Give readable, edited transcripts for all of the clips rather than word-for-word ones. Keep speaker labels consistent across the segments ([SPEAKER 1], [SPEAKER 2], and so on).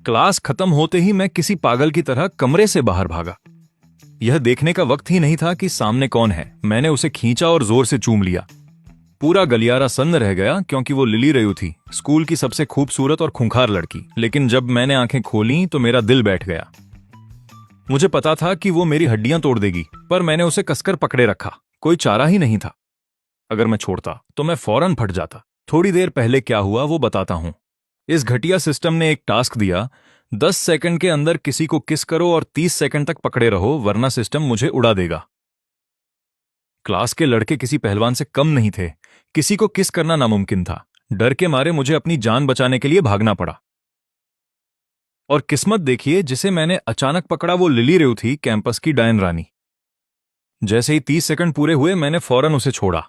[SPEAKER 1] Class खत्म होते ही मैं किसी पागल की तरह कमरे से बाहर भागा। यह देखने का वक्त ही नहीं था कि सामने कौन है। मैंने उसे खींचा और जोर से चूम लिया। पूरा गलियारा सन्न रह गया क्योंकि वो लिली रयू थी, स्कूल की सबसे खूबसूरत और खूंखार लड़की। लेकिन जब मैंने आंखें खोली तो मेरा दिल बैठ गया। मुझे पता था कि वो मेरी हड्डियां तोड़ देगी, पर मैंने उसे कसकर पकड़े रखा। कोई चारा ही नहीं था। अगर मैं छोड़ता तो मैं फौरन फट जाता। थोड़ी देर पहले क्या हुआ वो बताता हूं। इस घटिया सिस्टम ने एक टास्क दिया, 10 सेकंड के अंदर किसी को किस करो और 30 सेकंड तक पकड़े रहो, वरना सिस्टम मुझे उड़ा देगा। क्लास के लड़के किसी पहलवान से कम नहीं थे। किसी को किस करना नामुमकिन था। डर के मारे मुझे अपनी जान बचाने के लिए भागना पड़ा। और किस्मत देखिए, जिसे मैंने अचानक पकड़ा वो लिली रेव थी, कैंपस की डायन रानी। जैसे ही 30 सेकंड पूरे हुए मैंने फौरन उसे छोड़ा।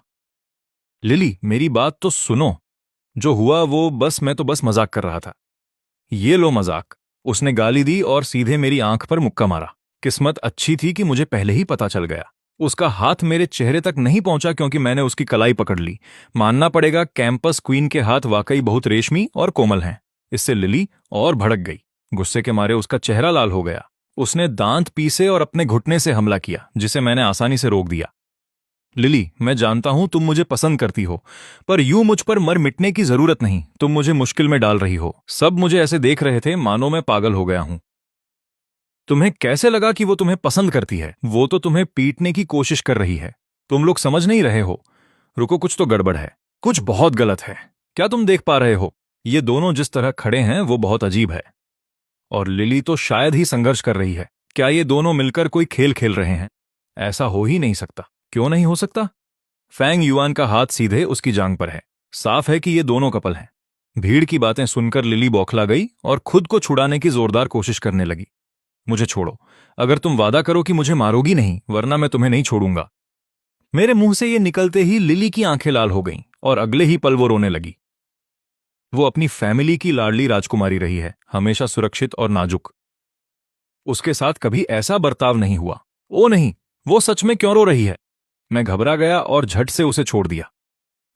[SPEAKER 1] लिली, मेरी बात तो सुनो। जो हुआ वो मैं तो बस मजाक कर रहा था। ये लो मजाक। उसने गाली दी और सीधे मेरी आंख पर मुक्का मारा। किस्मत अच्छी थी कि मुझे पहले ही पता चल गया। उसका हाथ मेरे चेहरे तक नहीं पहुंचा क्योंकि मैंने उसकी कलाई पकड़ ली। मानना पड़ेगा, कैंपस क्वीन के हाथ वाकई बहुत रेशमी और कोमल हैं। इससे लिली और भड़क गई। गुस्से के मारे उसका चेहरा लाल हो गया। उसने दांत पीसे और अपने घुटने से हमला किया, जिसे मैंने आसानी से रोक दिया। लिली, मैं जानता हूं तुम मुझे पसंद करती हो, पर यूं मुझ पर मर मिटने की जरूरत नहीं। तुम मुझे मुश्किल में डाल रही हो। सब मुझे ऐसे देख रहे थे मानो मैं पागल हो गया हूं। तुम्हें कैसे लगा कि वो तुम्हें पसंद करती है? वो तो तुम्हें पीटने की कोशिश कर रही है। तुम लोग समझ नहीं रहे हो। रुको, कुछ तो गड़बड़ है। कुछ बहुत गलत है। क्या तुम देख पा रहे हो? ये दोनों जिस तरह खड़े हैं वो बहुत अजीब है। और लिली तो शायद ही संघर्ष कर रही है। क्या ये दोनों मिलकर कोई खेल खेल रहे हैं? ऐसा हो ही नहीं सकता। क्यों नहीं हो सकता? फैंग युआन का हाथ सीधे उसकी जांघ पर है। साफ है कि ये दोनों कपल हैं। भीड़ की बातें सुनकर लिली बौखला गई और खुद को छुड़ाने की जोरदार कोशिश करने लगी। मुझे छोड़ो। अगर तुम वादा करो कि मुझे मारोगी नहीं, वरना मैं तुम्हें नहीं छोड़ूंगा। मेरे मुंह से ये निकलते ही लिली की आंखें लाल हो गईं और अगले ही पल वो रोने लगी। वो अपनी फैमिली की लाडली राजकुमारी रही है, हमेशा सुरक्षित और नाजुक। उसके साथ कभी ऐसा बर्ताव नहीं हुआ। ओ नहीं, वो सच में क्यों रो रही है? मैं घबरा गया और झट से उसे छोड़ दिया।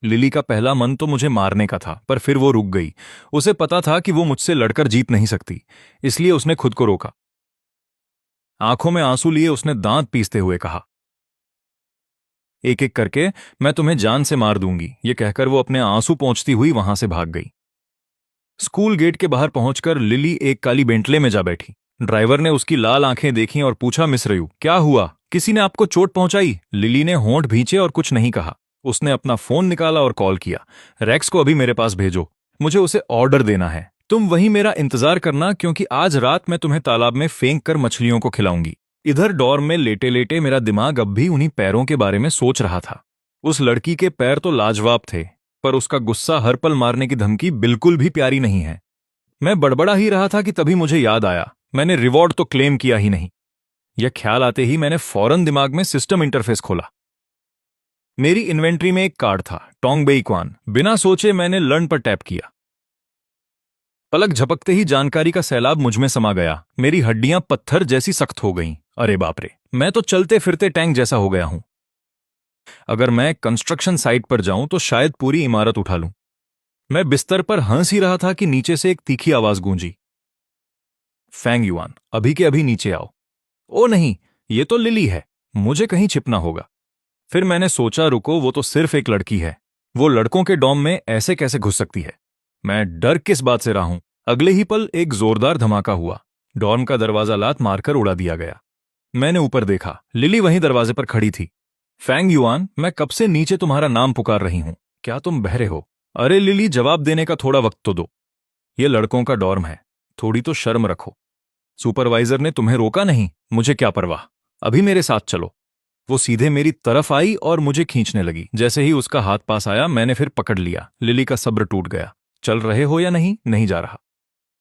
[SPEAKER 1] लिली का पहला मन तो मुझे मारने का था, पर फिर वो रुक गई। उसे पता था कि वो मुझसे लड़कर जीत नहीं सकती, इसलिए उसने खुद को रोका। आंखों में आंसू लिए उसने दांत पीसते हुए कहा, एक एक करके मैं तुम्हें जान से मार दूंगी। ये कहकर वो अपने आंसू पोंछती हुई वहां से भाग गई। स्कूल गेट के बाहर पहुंचकर लिली एक काली बेंटले में जा बैठी। ड्राइवर ने उसकी लाल आंखें देखीं और पूछा, मिस रयू, क्या हुआ? किसी ने आपको चोट पहुंचाई? लिली ने होंठ भींचे और कुछ नहीं कहा। उसने अपना फोन निकाला और कॉल किया, रेक्स को अभी मेरे पास भेजो, मुझे उसे ऑर्डर देना है। तुम वहीं मेरा इंतजार करना, क्योंकि आज रात मैं तुम्हें तालाब में फेंक कर मछलियों को खिलाऊंगी। इधर डॉर्म में लेटे लेटे मेरा दिमाग अब भी उन्हीं पैरों के बारे में सोच रहा था। उस लड़की के पैर तो लाजवाब थे, पर उसका गुस्सा, हर पल मारने की धमकी बिल्कुल भी प्यारी नहीं है। मैं बड़बड़ा ही रहा था कि तभी मुझे याद आया, मैंने रिवॉर्ड तो क्लेम किया ही नहीं। यह ख्याल आते ही मैंने फौरन दिमाग में सिस्टम इंटरफेस खोला। मेरी इन्वेंट्री में एक कार्ड था, टोंग बेई क्वान। बिना सोचे मैंने लर्न पर टैप किया। पलक झपकते ही जानकारी का सैलाब मुझमें समा गया। मेरी हड्डियां पत्थर जैसी सख्त हो गईं। अरे बाप रे, मैं तो चलते फिरते टैंक जैसा हो गया हूं। अगर मैं कंस्ट्रक्शन साइट पर जाऊं तो शायद पूरी इमारत उठा लूं। मैं बिस्तर पर हंस ही रहा था कि नीचे से एक तीखी आवाज गूंजी, फैंग युआन, अभी के अभी नीचे आओ। ओ नहीं, ये तो लिली है। मुझे कहीं छिपना होगा। फिर मैंने सोचा, रुको, वो तो सिर्फ एक लड़की है। वो लड़कों के डॉम में ऐसे कैसे घुस सकती है? मैं डर किस बात से रहा हूं। अगले ही पल एक जोरदार धमाका हुआ। डॉर्म का दरवाजा लात मारकर उड़ा दिया गया। मैंने ऊपर देखा, लिली वहीं दरवाजे पर खड़ी थी। फैंग युआन, मैं कब से नीचे तुम्हारा नाम पुकार रही हूं। क्या तुम बहरे हो? अरे लिली, जवाब देने का थोड़ा वक्त तो दो। ये लड़कों का डॉर्म है, थोड़ी तो शर्म रखो। सुपरवाइजर ने तुम्हें रोका नहीं। मुझे क्या परवाह, अभी मेरे साथ चलो। वो सीधे मेरी तरफ आई और मुझे खींचने लगी। जैसे ही उसका हाथ पास आया, मैंने फिर पकड़ लिया। लिली का सब्र टूट गया। चल रहे हो या नहीं? नहीं जा रहा।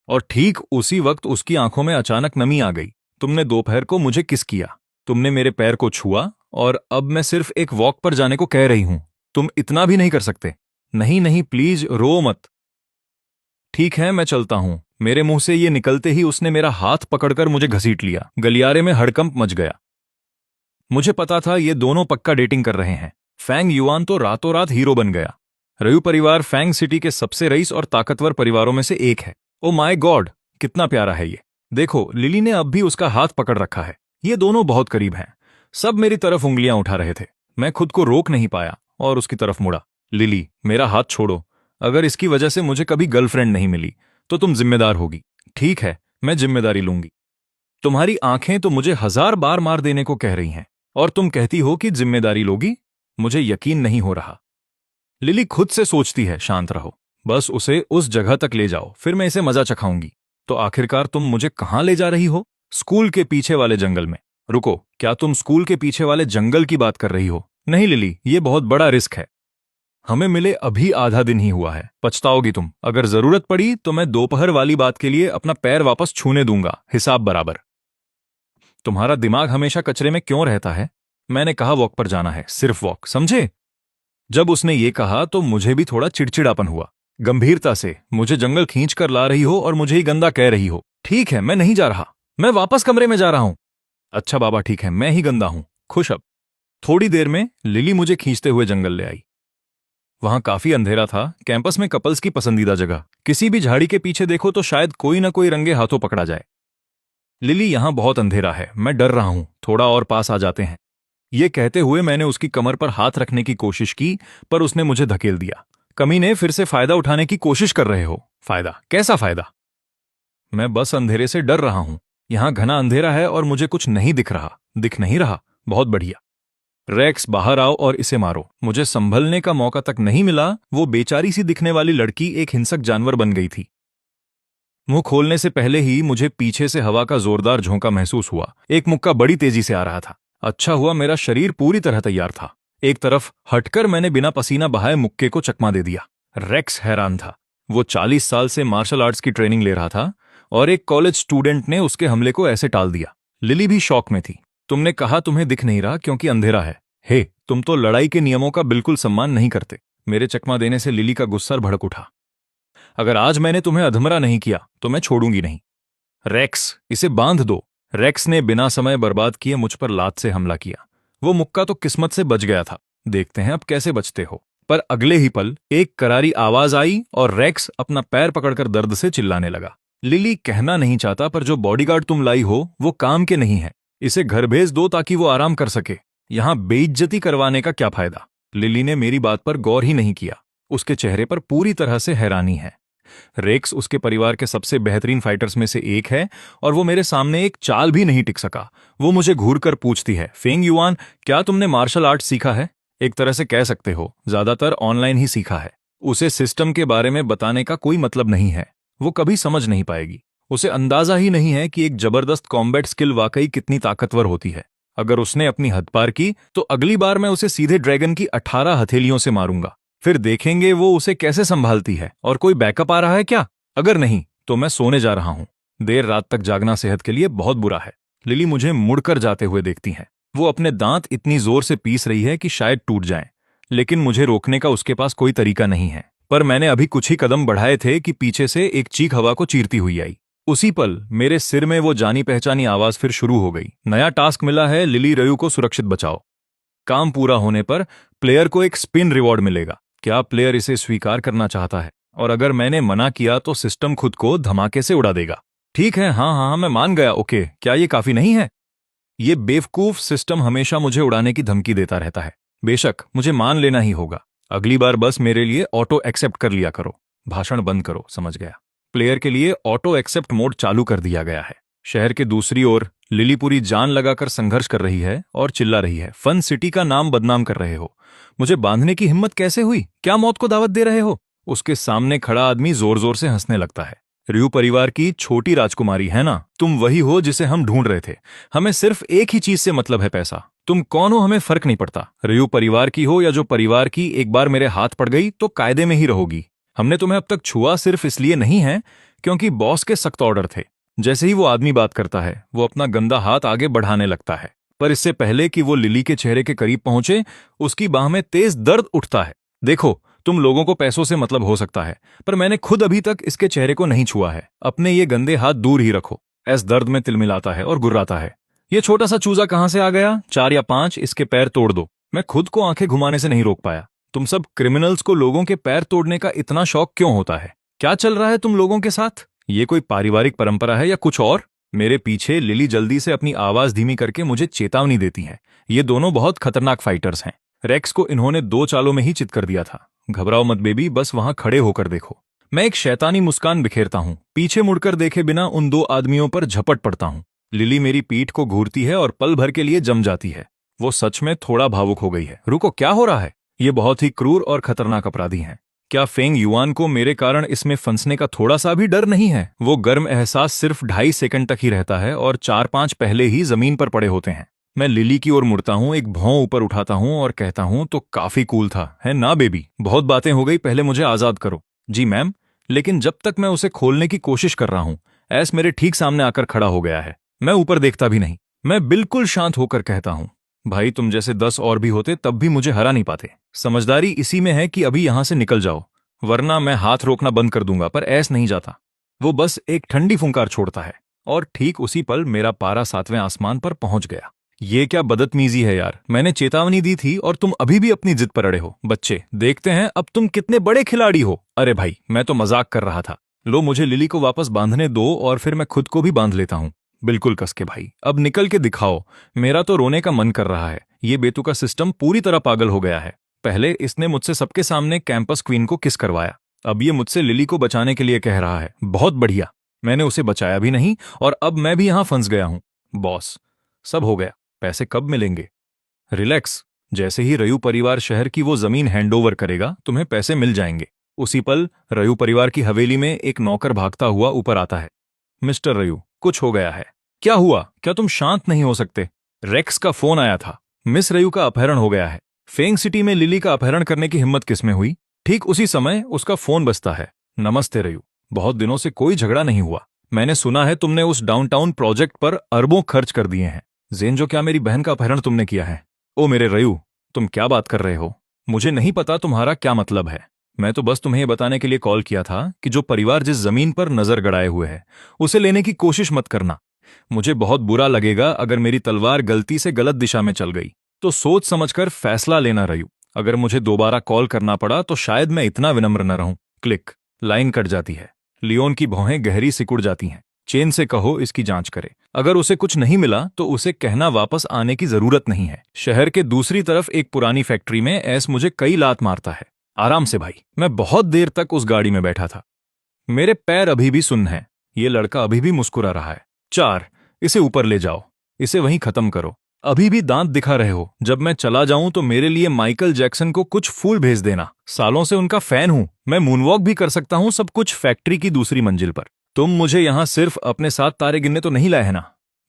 [SPEAKER 1] और ठीक उसी वक्त उसकी आंखों में अचानक नमी आ गई। तुमने दोपहर को मुझे किस किया, तुमने मेरे पैर को छुआ, और अब मैं सिर्फ एक वॉक पर जाने को कह रही हूं। तुम इतना भी नहीं कर सकते? नहीं नहीं, प्लीज रो मत। ठीक है, मैं चलता हूं। मेरे मुंह से ये निकलते ही उसने मेरा हाथ पकड़कर मुझे घसीट लिया। गलियारे में हड़कंप मच गया। मुझे पता था ये दोनों पक्का डेटिंग कर रहे हैं। फैंग युआन तो रातों रात हीरो बन गया। रयू परिवार फैंग सिटी के सबसे रईस और ताकतवर परिवारों में से एक है। ओ माय गॉड, कितना प्यारा है ये। देखो, लिली ने अब भी उसका हाथ पकड़ रखा है। ये दोनों बहुत करीब हैं। सब मेरी तरफ उंगलियां उठा रहे थे। मैं खुद को रोक नहीं पाया और उसकी तरफ मुड़ा। लिली, मेरा हाथ छोड़ो। अगर इसकी वजह से मुझे कभी गर्लफ्रेंड नहीं मिली तो तुम जिम्मेदार होगी। ठीक है, मैं जिम्मेदारी लूंगी। तुम्हारी आंखें तो मुझे 1000 बार मार देने को कह रही हैं और तुम कहती हो कि जिम्मेदारी लोगी। मुझे यकीन नहीं हो रहा। लिली खुद से सोचती है, शांत रहो, बस उसे उस जगह तक ले जाओ, फिर मैं इसे मजा चखाऊंगी। तो आखिरकार तुम मुझे कहां ले जा रही हो? स्कूल के पीछे वाले जंगल में। रुको, क्या तुम स्कूल के पीछे वाले जंगल की बात कर रही हो? नहीं लिली, ये बहुत बड़ा रिस्क है। हमें मिले अभी आधा दिन ही हुआ है, पछताओगी तुम। अगर जरूरत पड़ी तो मैं दोपहर वाली बात के लिए अपना पैर वापस छूने दूंगा, हिसाब बराबर। तुम्हारा दिमाग हमेशा कचरे में क्यों रहता है? मैंने कहा वॉक पर जाना है, सिर्फ वॉक, समझे? जब उसने ये कहा तो मुझे भी थोड़ा चिड़चिड़ापन हुआ। गंभीरता से, मुझे जंगल खींच कर ला रही हो और मुझे ही गंदा कह रही हो। ठीक है, मैं नहीं जा रहा, मैं वापस कमरे में जा रहा हूं। अच्छा बाबा, ठीक है, मैं ही गंदा हूं, खुश अब। थोड़ी देर में लिली मुझे खींचते हुए जंगल ले आई। वहां काफी अंधेरा था, कैंपस में कपल्स की पसंदीदा जगह। किसी भी झाड़ी के पीछे देखो तो शायद कोई ना कोई रंगे हाथों पकड़ा जाए। लिली, यहां बहुत अंधेरा है, मैं डर रहा हूं, थोड़ा और पास आ जाते हैं। ये कहते हुए मैंने उसकी कमर पर हाथ रखने की कोशिश की, पर उसने मुझे धकेल दिया। कमीने, फिर से फायदा उठाने की कोशिश कर रहे हो? फायदा? कैसा फायदा? मैं बस अंधेरे से डर रहा हूं। यहां घना अंधेरा है और मुझे कुछ नहीं दिख रहा। दिख नहीं रहा? बहुत बढ़िया। रेक्स, बाहर आओ और इसे मारो। मुझे संभलने का मौका तक नहीं मिला, वो बेचारी सी दिखने वाली लड़की एक हिंसक जानवर बन गई थी। मुंह खोलने से पहले ही मुझे पीछे से हवा का जोरदार झोंका महसूस हुआ। एक मुक्का बड़ी तेजी से आ रहा था। अच्छा हुआ मेरा शरीर पूरी तरह तैयार था। एक तरफ हटकर मैंने बिना पसीना बहाए मुक्के को चकमा दे दिया। रेक्स हैरान था। वो 40 साल से मार्शल आर्ट्स की ट्रेनिंग ले रहा था और एक कॉलेज स्टूडेंट ने उसके हमले को ऐसे टाल दिया। लिली भी शॉक में थी। तुमने कहा तुम्हें दिख नहीं रहा क्योंकि अंधेरा है। हे, तुम तो लड़ाई के नियमों का बिल्कुल सम्मान नहीं करते। मेरे चकमा देने से लिली का गुस्सा भड़क उठा। अगर आज मैंने तुम्हें अधमरा नहीं किया तो मैं छोड़ूंगी नहीं। रेक्स, इसे बांध दो। रेक्स ने बिना समय बर्बाद किए मुझ पर लात से हमला किया। वो मुक्का तो किस्मत से बच गया था। देखते हैं अब कैसे बचते हो। पर अगले ही पल एक करारी आवाज आई और रेक्स अपना पैर पकड़कर दर्द से चिल्लाने लगा। लिली, कहना नहीं चाहता पर जो बॉडीगार्ड तुम लाई हो वो काम के नहीं है। इसे घर भेज दो ताकि वो आराम कर सके। यहां बेइज्जती करवाने का क्या फायदा? लिली ने मेरी बात पर गौर ही नहीं किया। उसके चेहरे पर पूरी तरह से हैरानी है। रेक्स उसके परिवार के सबसे बेहतरीन फाइटर्स में से एक है और वो मेरे सामने एक चाल भी नहीं टिक सका। वो मुझे घूरकर पूछती है, फेंग युआन, क्या तुमने मार्शल आर्ट सीखा है? एक तरह से कह सकते हो, ज्यादातर ऑनलाइन ही सीखा है। उसे सिस्टम के बारे में बताने का कोई मतलब नहीं है। वो कभी समझ नहीं पाएगी। उसे अंदाजा ही नहीं है कि एक जबरदस्त कॉम्बैट स्किल वाकई कितनी ताकतवर होती है। अगर उसने अपनी हद पार की तो अगली बार मैं उसे सीधे ड्रैगन की 18 हथेलियों से मारूंगा। फिर देखेंगे वो उसे कैसे संभालती है। और कोई बैकअप आ रहा है क्या? अगर नहीं तो मैं सोने जा रहा हूं। देर रात तक जागना सेहत के लिए बहुत बुरा है। लिली मुझे मुड़कर जाते हुए देखती है। वो अपने दांत इतनी जोर से पीस रही है कि शायद टूट जाएं, लेकिन मुझे रोकने का उसके पास कोई तरीका नहीं है। पर मैंने अभी कुछ ही कदम बढ़ाए थे कि पीछे से एक चीख हवा को चीरती हुई आई। उसी पल मेरे सिर में वो जानी पहचानी आवाज फिर शुरू हो गई। नया टास्क मिला है, लिली रयू को सुरक्षित बचाओ। काम पूरा होने पर प्लेयर को एक स्पिन रिवॉर्ड मिलेगा। क्या प्लेयर इसे स्वीकार करना चाहता है? और अगर मैंने मना किया तो सिस्टम खुद को धमाके से उड़ा देगा। ठीक है, हाँ हाँ, मैं मान गया। ओके, क्या ये काफी नहीं है? ये बेवकूफ सिस्टम हमेशा मुझे उड़ाने की धमकी देता रहता है। बेशक, मुझे मान लेना ही होगा। अगली बार बस मेरे लिए ऑटो एक्सेप्ट कर लिया करो। भाषण बंद करो, समझ गया। प्लेयर के लिए ऑटो एक्सेप्ट मोड चालू कर दिया गया है। शहर के दूसरी ओर लिली पूरी जान लगाकर संघर्ष कर रही है और चिल्ला रही है, फन सिटी का नाम बदनाम कर रहे हो। मुझे बांधने की हिम्मत कैसे हुई? क्या मौत को दावत दे रहे हो? उसके सामने खड़ा आदमी जोर जोर से हंसने लगता है। रयू परिवार की छोटी राजकुमारी है ना? तुम वही हो जिसे हम ढूंढ रहे थे। हमें सिर्फ एक ही चीज से मतलब है, पैसा। तुम कौन हो हमें फर्क नहीं पड़ता। रयू परिवार की हो या जो परिवार की, एक बार मेरे हाथ पड़ गई तो कायदे में ही रहोगी। हमने तुम्हें अब तक छुआ सिर्फ इसलिए नहीं है क्योंकि बॉस के सख्त ऑर्डर थे। जैसे ही वो आदमी बात करता है वो अपना गंदा हाथ आगे बढ़ाने लगता है, पर इससे पहले कि वो लिली के चेहरे के करीब पहुंचे उसकी बाह में तेज दर्द उठता है। देखो, तुम लोगों को पैसों से मतलब हो सकता है, पर मैंने खुद अभी तक इसके चेहरे को नहीं छुआ है। अपने ये गंदे हाथ दूर ही रखो। ऐस दर्द में तिलमिलाता है और गुर्राता है। ये छोटा सा चूजा कहां से आ गया? 4 या 5 इसके पैर तोड़ दो। मैं खुद को आंखें घुमाने से नहीं रोक पाया। तुम सब क्रिमिनल्स को लोगों के पैर तोड़ने का इतना शौक क्यों होता है? क्या चल रहा है तुम लोगों के साथ? ये कोई पारिवारिक परंपरा है या कुछ और? मेरे पीछे लिली जल्दी से अपनी आवाज धीमी करके मुझे चेतावनी देती है। ये दोनों बहुत खतरनाक फाइटर्स हैं। रेक्स को इन्होंने 2 चालों में ही चित कर दिया था। घबराओ मत बेबी, बस वहां खड़े होकर देखो। मैं एक शैतानी मुस्कान बिखेरता हूं, पीछे मुड़कर देखे बिना उन 2 आदमियों पर झपट पड़ता हूं। लिली मेरी पीठ को घूरती है और पल भर के लिए जम जाती है। वो सच में थोड़ा भावुक हो गई है। रुको, क्या हो रहा है? ये बहुत ही क्रूर और खतरनाक अपराधी हैं। क्या फेंग युआन को मेरे कारण इसमें फंसने का थोड़ा सा भी डर नहीं है? वो गर्म एहसास सिर्फ 2.5 सेकंड तक ही रहता है और 4-5 पहले ही जमीन पर पड़े होते हैं। मैं लिली की ओर मुड़ता हूं, एक भौं ऊपर उठाता हूं और कहता हूं, तो काफी कूल था, है ना बेबी? बहुत बातें हो गई, पहले मुझे आजाद करो। जी मैम। लेकिन जब तक मैं उसे खोलने की कोशिश कर रहा हूं, ऐस मेरे ठीक सामने आकर खड़ा हो गया है। मैं ऊपर देखता भी नहीं। मैं बिल्कुल शांत होकर कहता हूं, भाई तुम जैसे 10 और भी होते तब भी मुझे हरा नहीं पाते। समझदारी इसी में है कि अभी यहां से निकल जाओ, वरना मैं हाथ रोकना बंद कर दूंगा। पर ऐस नहीं जाता। वो बस एक ठंडी फुंकार छोड़ता है और ठीक उसी पल मेरा पारा 7वें आसमान पर पहुंच गया। ये क्या बदतमीजी है यार? मैंने चेतावनी दी थी और तुम अभी भी अपनी जिद पर अड़े हो। बच्चे, देखते हैं अब तुम कितने बड़े खिलाड़ी हो। अरे भाई, मैं तो मजाक कर रहा था। लो, मुझे लिली को वापस बांधने दो और फिर मैं खुद को भी बांध लेता हूं। बिल्कुल कस के भाई, अब निकल के दिखाओ। मेरा तो रोने का मन कर रहा है। ये बेतुका सिस्टम पूरी तरह पागल हो गया है। पहले इसने मुझसे सबके सामने कैंपस क्वीन को किस करवाया, अब ये मुझसे लिली को बचाने के लिए कह रहा है। बहुत बढ़िया, मैंने उसे बचाया भी नहीं और अब मैं भी यहां फंस गया हूं। बॉस, सब हो गया। पैसे कब मिलेंगे? रिलैक्स, जैसे ही रयू परिवार शहर की वो जमीन हैंडओवर करेगा, तुम्हें पैसे मिल जाएंगे। उसी पल रयू परिवार की हवेली में एक नौकर भागता हुआ ऊपर आता है। मिस्टर रयू, कुछ हो गया है। क्या हुआ? क्या तुम शांत नहीं हो सकते? रेक्स का फोन आया था। मिस रयू का अपहरण हो गया है। फेंग सिटी में लिली का अपहरण करने की हिम्मत किसमें हुई? ठीक उसी समय उसका फोन बजता है। नमस्ते रयू, बहुत दिनों से कोई झगड़ा नहीं हुआ। मैंने सुना है तुमने उस डाउनटाउन प्रोजेक्ट पर अरबों खर्च कर दिए हैं। जेनजो, क्या मेरी बहन का अपहरण तुमने किया है? ओ मेरे रयू, तुम क्या बात कर रहे हो? मुझे नहीं पता तुम्हारा क्या मतलब है। मैं तो बस तुम्हें यह बताने के लिए कॉल किया था कि जो परिवार जिस जमीन पर नजर गड़ाए हुए है, उसे लेने की कोशिश मत करना। मुझे बहुत बुरा लगेगा अगर मेरी तलवार गलती से गलत दिशा में चल गई। तो सोच समझकर फैसला लेना रयू। अगर मुझे दोबारा कॉल करना पड़ा तो शायद मैं इतना विनम्र न रहूं। क्लिक, लाइन कट जाती है। लियोन की भौहें गहरी सिकुड़ जाती हैं। चेन से कहो इसकी जांच करे। अगर उसे कुछ नहीं मिला तो उसे कहना वापस आने की जरूरत नहीं है। शहर के दूसरी तरफ एक पुरानी फैक्ट्री में एस मुझे कई लात मारता है। आराम से भाई। मैं बहुत देर तक उस गाड़ी में बैठा था। मेरे पैर अभी भी सुन्न हैं। ये लड़का अभी भी मुस्कुरा रहा है। 4, इसे ऊपर ले जाओ। इसे वहीं खत्म करो। अभी भी दांत दिखा रहे हो। जब मैं चला जाऊं तो मेरे लिए माइकल जैक्सन को कुछ फूल भेज देना। सालों से उनका फैन हूं। मैं मूनवॉक भी कर सकता हूं, सब कुछ फैक्ट्री की दूसरी मंजिल पर। तुम मुझे यहां सिर्फ अपने साथ तारे गिनने तो नहीं लाए है ना?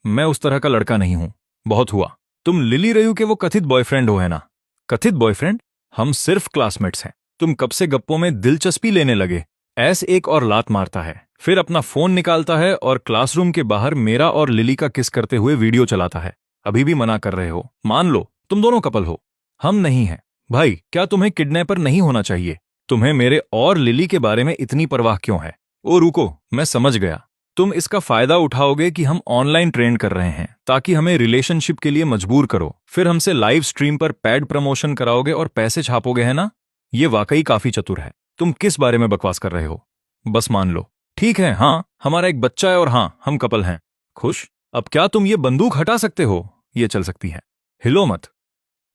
[SPEAKER 1] मैं उस तरह का लड़का नहीं हूं। बहुत हुआ। तुम लिली रयू के वो कथित बॉयफ्रेंड हो, है ना? कथित बॉयफ्रेंड? हम सिर्फ क्लासमेट्स हैं। तुम कब से गप्पों में दिलचस्पी लेने लगे? ऐस एक और लात मारता है, फिर अपना फोन निकालता है और क्लासरूम के बाहर मेरा और लिली का किस करते हुए वीडियो चलाता है। अभी भी मना कर रहे हो? मान लो तुम दोनों कपल हो, हम नहीं हैं। भाई, क्या तुम्हें किडनैपर नहीं होना चाहिए? तुम्हें मेरे और लिली के बारे में इतनी परवाह क्यों है? ओ रुको, मैं समझ गया। तुम इसका फायदा उठाओगे कि हम ऑनलाइन ट्रेंड कर रहे हैं ताकि हमें रिलेशनशिप के लिए मजबूर करो। फिर हमसे लाइव स्ट्रीम पर पैड प्रमोशन कराओगे और पैसे छापोगे, है ना? ये वाकई काफी चतुर है। तुम किस बारे में बकवास कर रहे हो? बस मान लो। ठीक है, हाँ, हमारा एक बच्चा है और हाँ, हम कपल हैं। खुश? अब क्या तुम ये बंदूक हटा सकते हो? ये चल सकती है। हिलो मत।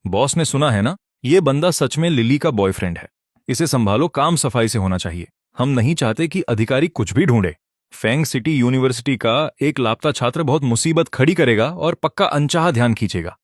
[SPEAKER 1] बॉस ने सुना है ना? ये बंदा सच में लिली का बॉयफ्रेंड है। इसे संभालो, काम सफाई से होना चाहिए। हम नहीं चाहते कि अधिकारी कुछ भी ढूंढे। फेंग सिटी यूनिवर्सिटी का एक लापता छात्र बहुत मुसीबत खड़ी करेगा और पक्का अनचाहा ध्यान खींचेगा।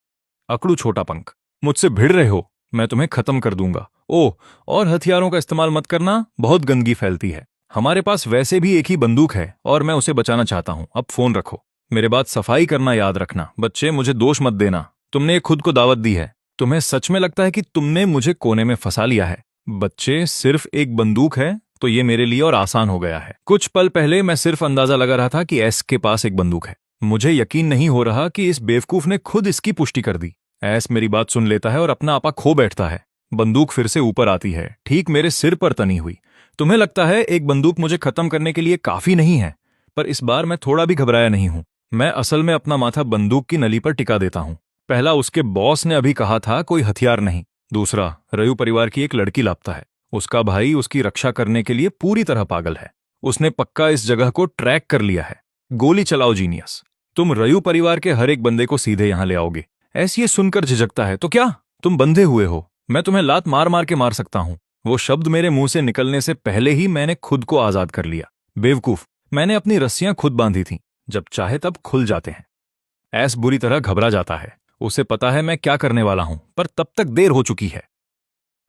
[SPEAKER 1] अकड़ू छोटा पंख, मुझसे भिड़ रहे हो? मैं तुम्हें खत्म कर दूंगा। ओह, और हथियारों का इस्तेमाल मत करना, बहुत गंदगी फैलती है। हमारे पास वैसे भी एक ही बंदूक है और मैं उसे बचाना चाहता हूं। अब फोन रखो। मेरे बात सफाई करना याद रखना। बच्चे, मुझे दोष मत देना। तुमने खुद को दावत दी है। तुम्हें सच में लगता है कि तुमने मुझे कोने में फंसा लिया है? बच्चे, सिर्फ एक बंदूक है तो ये मेरे लिए और आसान हो गया है। कुछ पल पहले मैं सिर्फ अंदाजा लगा रहा था कि एस के पास एक बंदूक है। मुझे यकीन नहीं हो रहा कि इस बेवकूफ ने खुद इसकी पुष्टि कर दी। एस मेरी बात सुन लेता है और अपना आपा खो बैठता है। बंदूक फिर से ऊपर आती है, ठीक मेरे सिर पर तनी हुई। तुम्हें लगता है एक बंदूक मुझे खत्म करने के लिए काफी नहीं है, पर इस बार मैं थोड़ा भी घबराया नहीं हूं। मैं असल में अपना माथा बंदूक की नली पर टिका देता हूं। पहला, उसके बॉस ने अभी कहा था कोई हथियार नहीं। दूसरा, रयू परिवार की एक लड़की लापता है। उसका भाई उसकी रक्षा करने के लिए पूरी तरह पागल है। उसने पक्का इस जगह को ट्रैक कर लिया है। गोली चलाओ जीनियस। तुम रयू परिवार के हर एक बंदे को सीधे यहां ले आओगे। ऐसी ये सुनकर झिझकता है तो क्या तुम बंधे हुए हो? मैं तुम्हें लात मार मार के मार सकता हूं। वो शब्द मेरे मुंह से निकलने से पहले ही मैंने खुद को आजाद कर लिया। बेवकूफ, मैंने अपनी रस्सियां खुद बांधी थीं। जब चाहे तब खुल जाते हैं। ऐस बुरी तरह घबरा जाता है। उसे पता है मैं क्या करने वाला हूं, पर तब तक देर हो चुकी है।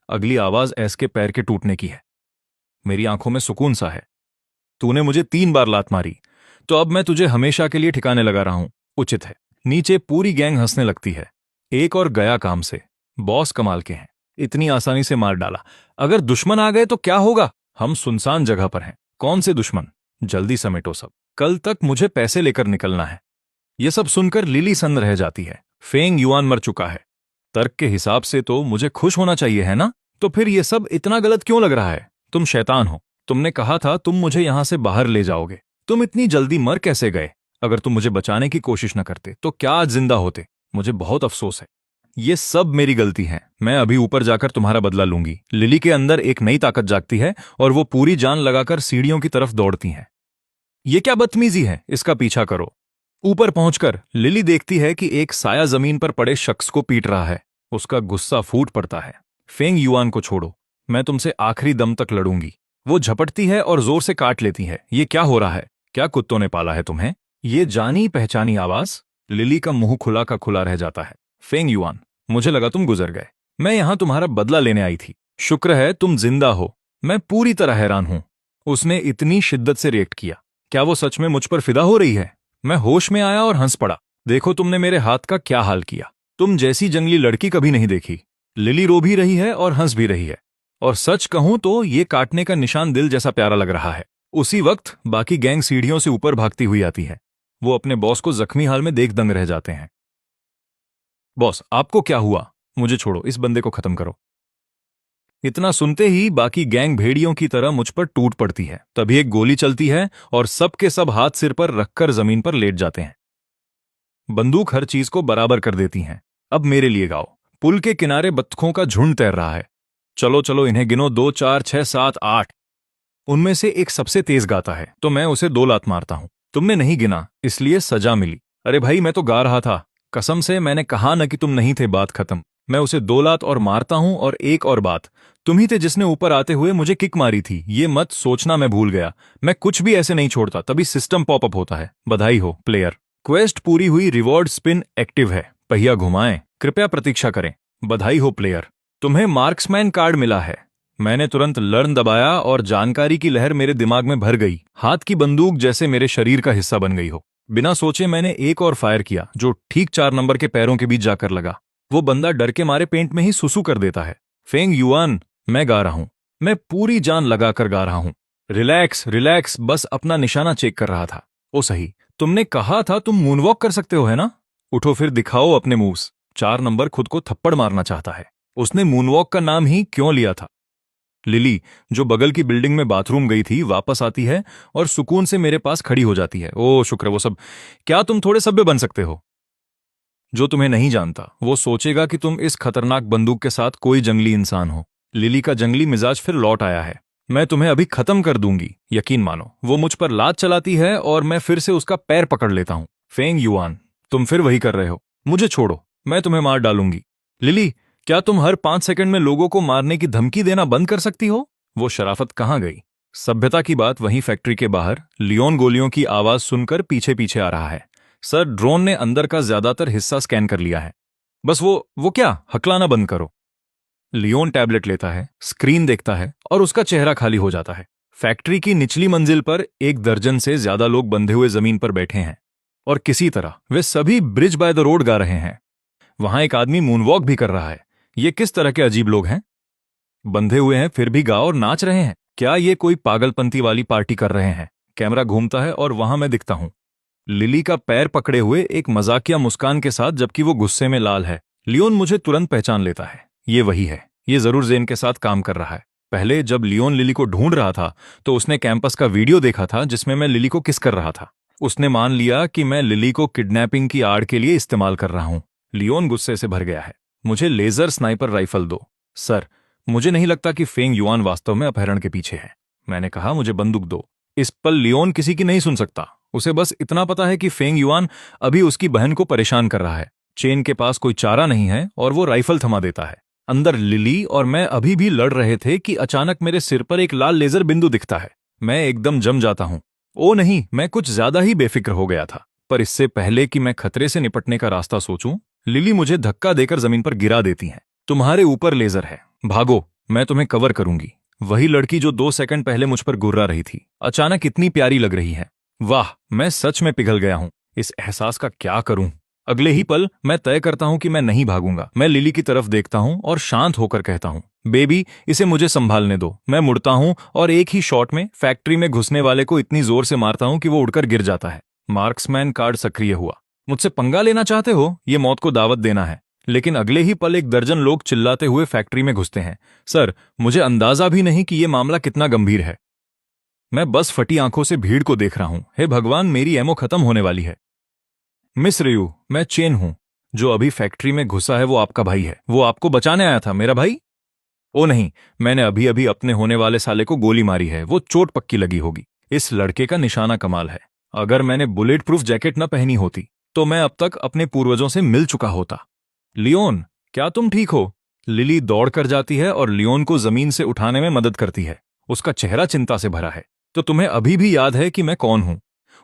[SPEAKER 1] अगली आवाज ऐस के पैर के टूटने की है। मेरी आंखों में सुकून सा है। तूने मुझे 3 बार लात मारी, तो अब मैं तुझे हमेशा के लिए ठिकाने लगा रहा हूं। उचित है। नीचे पूरी गैंग हंसने लगती है। एक और गया काम से। बॉस कमाल के हैं, इतनी आसानी से मार डाला। अगर दुश्मन आ गए तो क्या होगा? हम सुनसान जगह पर हैं। कौन से दुश्मन? जल्दी समेटो सब, कल तक मुझे पैसे लेकर निकलना है। यह सब सुनकर लिली सन्न रह जाती है। फेंग युआन मर चुका है। तर्क के हिसाब से तो मुझे खुश होना चाहिए है ना? तो फिर यह सब इतना गलत क्यों लग रहा है? तुम शैतान हो। तुमने कहा था तुम मुझे यहां से बाहर ले जाओगे। तुम इतनी जल्दी मर कैसे गए? अगर तुम मुझे बचाने की कोशिश न करते तो क्या आज जिंदा होते? मुझे बहुत अफसोस है। ये सब मेरी गलती है। मैं अभी ऊपर जाकर तुम्हारा बदला लूंगी। लिली के अंदर एक नई ताकत जागती है और वो पूरी जान लगाकर सीढ़ियों की तरफ दौड़ती हैं। ये क्या बदतमीजी है? इसका पीछा करो। ऊपर पहुंचकर लिली देखती है कि एक साया जमीन पर पड़े शख्स को पीट रहा है। उसका गुस्सा फूट पड़ता है। फेंग युआन को छोड़ो, मैं तुमसे आखिरी दम तक लड़ूंगी। वो झपटती है और जोर से काट लेती है। ये क्या हो रहा है? क्या कुत्तों ने पाला है तुम्हें? ये जानी पहचानी आवाज। लिली का मुंह खुला का खुला रह जाता है। फेंग युआन, मुझे लगा तुम गुजर गए। मैं यहां तुम्हारा बदला लेने आई थी। शुक्र है तुम जिंदा हो। मैं पूरी तरह हैरान हूं। उसने इतनी शिद्दत से रिएक्ट किया। क्या वो सच में मुझ पर फिदा हो रही है? मैं होश में आया और हंस पड़ा। देखो तुमने मेरे हाथ का क्या हाल किया। तुम जैसी जंगली लड़की कभी नहीं देखी। लिली रो भी रही है और हंस भी रही है। और सच कहूं तो ये काटने का निशान दिल जैसा प्यारा लग रहा है। उसी वक्त बाकी गैंग सीढ़ियों से ऊपर भागती हुई आती है। वो अपने बॉस को जख्मी हाल में देख दंग रह जाते हैं। बॉस, आपको क्या हुआ? मुझे छोड़ो, इस बंदे को खत्म करो। इतना सुनते ही बाकी गैंग भेड़ियों की तरह मुझ पर टूट पड़ती है। तभी एक गोली चलती है और सब के सब हाथ सिर पर रखकर जमीन पर लेट जाते हैं। बंदूक हर चीज को बराबर कर देती हैं। अब मेरे लिए गाओ। पुल के किनारे बत्तखों का झुंड तैर रहा है। चलो चलो, इन्हें गिनो। 2 4 6 7 8। उनमें से एक सबसे तेज गाता है तो मैं उसे 2 लात मारता हूं। तुमने नहीं गिना, इसलिए सजा मिली। अरे भाई, मैं तो गा रहा था। कसम से, मैंने कहा न कि तुम नहीं थे। बात खत्म। मैं उसे 2 लात और मारता हूं। और एक और बात, तुम ही थे जिसने ऊपर आते हुए मुझे किक मारी थी। ये मत सोचना मैं भूल गया। मैं कुछ भी ऐसे नहीं छोड़ता। तभी सिस्टम पॉपअप होता है। बधाई हो प्लेयर। क्वेस्ट पूरी हुई। रिवॉर्ड स्पिन एक्टिव है। पहिया घुमाएं। कृपया प्रतीक्षा करें। बधाई हो प्लेयर, तुम्हें मार्क्समैन कार्ड मिला है। मैंने तुरंत लर्न दबाया और जानकारी की लहर मेरे दिमाग में भर गई। हाथ की बंदूक जैसे मेरे शरीर का हिस्सा बन गई हो। बिना सोचे मैंने एक और फायर किया, जो ठीक 4 नंबर के पैरों के बीच जाकर लगा। वो बंदा डर के मारे पेंट में ही सुसु कर देता है। फेंग युआन, मैं गा रहा हूं। मैं पूरी जान लगाकर गा रहा हूं। रिलैक्स रिलैक्स, बस अपना निशाना चेक कर रहा था। ओ सही, तुमने कहा था तुम मूनवॉक कर सकते हो, है ना? उठो फिर दिखाओ अपने मूव्स। 4 नंबर खुद को थप्पड़ मारना चाहता है। उसने मूनवॉक का नाम ही क्यों लिया था? लिली, जो बगल की बिल्डिंग में बाथरूम गई थी, वापस आती है और सुकून से मेरे पास खड़ी हो जाती है। ओ शुक्र, वो सब। क्या तुम थोड़े सभ्य बन सकते हो? जो तुम्हें नहीं जानता वो सोचेगा कि तुम इस खतरनाक बंदूक के साथ कोई जंगली इंसान हो। लिली का जंगली मिजाज फिर लौट आया है। मैं तुम्हें अभी खत्म कर दूंगी, यकीन मानो। वो मुझ पर लात चलाती है और मैं फिर से उसका पैर पकड़ लेता हूं। फेंग युआन, तुम फिर वही कर रहे हो। मुझे छोड़ो, मैं तुम्हें मार डालूंगी। लिली, क्या तुम हर 5 सेकंड में लोगों को मारने की धमकी देना बंद कर सकती हो? वो शराफत कहां गई? सभ्यता की बात वहीं फैक्ट्री के बाहर। लियोन गोलियों की आवाज सुनकर पीछे पीछे आ रहा है। सर, ड्रोन ने अंदर का ज्यादातर हिस्सा स्कैन कर लिया है। बस वो क्या, हकलाना बंद करो। लियोन टैबलेट लेता है, स्क्रीन देखता है और उसका चेहरा खाली हो जाता है। फैक्ट्री की निचली मंजिल पर 1 दर्जन से ज्यादा लोग बंधे हुए जमीन पर बैठे हैं और किसी तरह वे सभी ब्रिज बाय द रोड गा रहे हैं। वहां एक आदमी मूनवॉक भी कर रहा है। ये किस तरह के अजीब लोग हैं? बंधे हुए हैं फिर भी गा और नाच रहे हैं। क्या ये कोई पागलपंती वाली पार्टी कर रहे हैं? कैमरा घूमता है और वहां मैं दिखता हूं, लिली का पैर पकड़े हुए एक मजाकिया मुस्कान के साथ, जबकि वो गुस्से में लाल है। लियोन मुझे तुरंत पहचान लेता है। ये वही है। ये जरूर जेन के साथ काम कर रहा है। पहले जब लियोन लिली को ढूंढ रहा था तो उसने कैंपस का वीडियो देखा था जिसमें मैं लिली को किस कर रहा था। उसने मान लिया कि मैं लिली को किडनैपिंग की आड़ के लिए इस्तेमाल कर रहा हूं। लियोन गुस्से से भर गया है। मुझे लेजर स्नाइपर राइफल दो। सर, मुझे नहीं लगता कि फेंग युआन वास्तव में अपहरण के पीछे है। मैंने कहा, मुझे बंदूक दो। इस पल लियोन किसी की नहीं सुन सकता। उसे बस इतना पता है कि फेंग युआन अभी उसकी बहन को परेशान कर रहा है। चेन के पास कोई चारा नहीं है और वो राइफल थमा देता है। अंदर लिली और मैं अभी भी लड़ रहे थे कि अचानक मेरे सिर पर एक लाल लेजर बिंदु दिखता है। मैं एकदम जम जाता हूं। ओ नहीं, मैं कुछ ज्यादा ही बेफिक्र हो गया था। पर इससे पहले कि मैं खतरे से निपटने का रास्ता सोचूं, लिली मुझे धक्का देकर जमीन पर गिरा देती हैं। तुम्हारे ऊपर लेजर है, भागो, मैं तुम्हें कवर करूंगी। वही लड़की जो 2 सेकंड पहले मुझ पर गुर्रा रही थी, अचानक इतनी प्यारी लग रही है। वाह, मैं सच में पिघल गया हूं। इस एहसास का क्या करूं? अगले ही पल मैं तय करता हूं कि मैं नहीं भागूंगा। मैं लिली की तरफ देखता हूं और शांत होकर कहता हूं, बेबी, इसे मुझे संभालने दो। मैं मुड़ता हूं और एक ही शॉट में फैक्ट्री में घुसने वाले को इतनी जोर से मारता हूं कि वो उड़कर गिर जाता है। मार्क्समैन कार्ड सक्रिय हुआ। मुझसे पंगा लेना चाहते हो? ये मौत को दावत देना है। लेकिन अगले ही पल एक दर्जन लोग चिल्लाते हुए फैक्ट्री में घुसते हैं। सर, मुझे अंदाजा भी नहीं कि यह मामला कितना गंभीर है। मैं बस फटी आंखों से भीड़ को देख रहा हूं। हे भगवान, मेरी एमो खत्म होने वाली है। मिस रियू, मैं चेन हूं। जो अभी फैक्ट्री में घुसा है वो आपका भाई है। वो आपको बचाने आया था, मेरा भाई। ओ नहीं, मैंने अभी अभी अपने होने वाले साले को गोली मारी है। वो चोट पक्की लगी होगी। इस लड़के का निशाना कमाल है। अगर मैंने बुलेट प्रूफ जैकेट न पहनी होती तो मैं अब तक अपने पूर्वजों से मिल चुका होता। लियोन, क्या तुम ठीक हो? लिली दौड़ कर जाती है और लियोन को जमीन से उठाने में मदद करती है। उसका चेहरा चिंता से भरा है। तो तुम्हें अभी भी याद है कि मैं कौन हूं?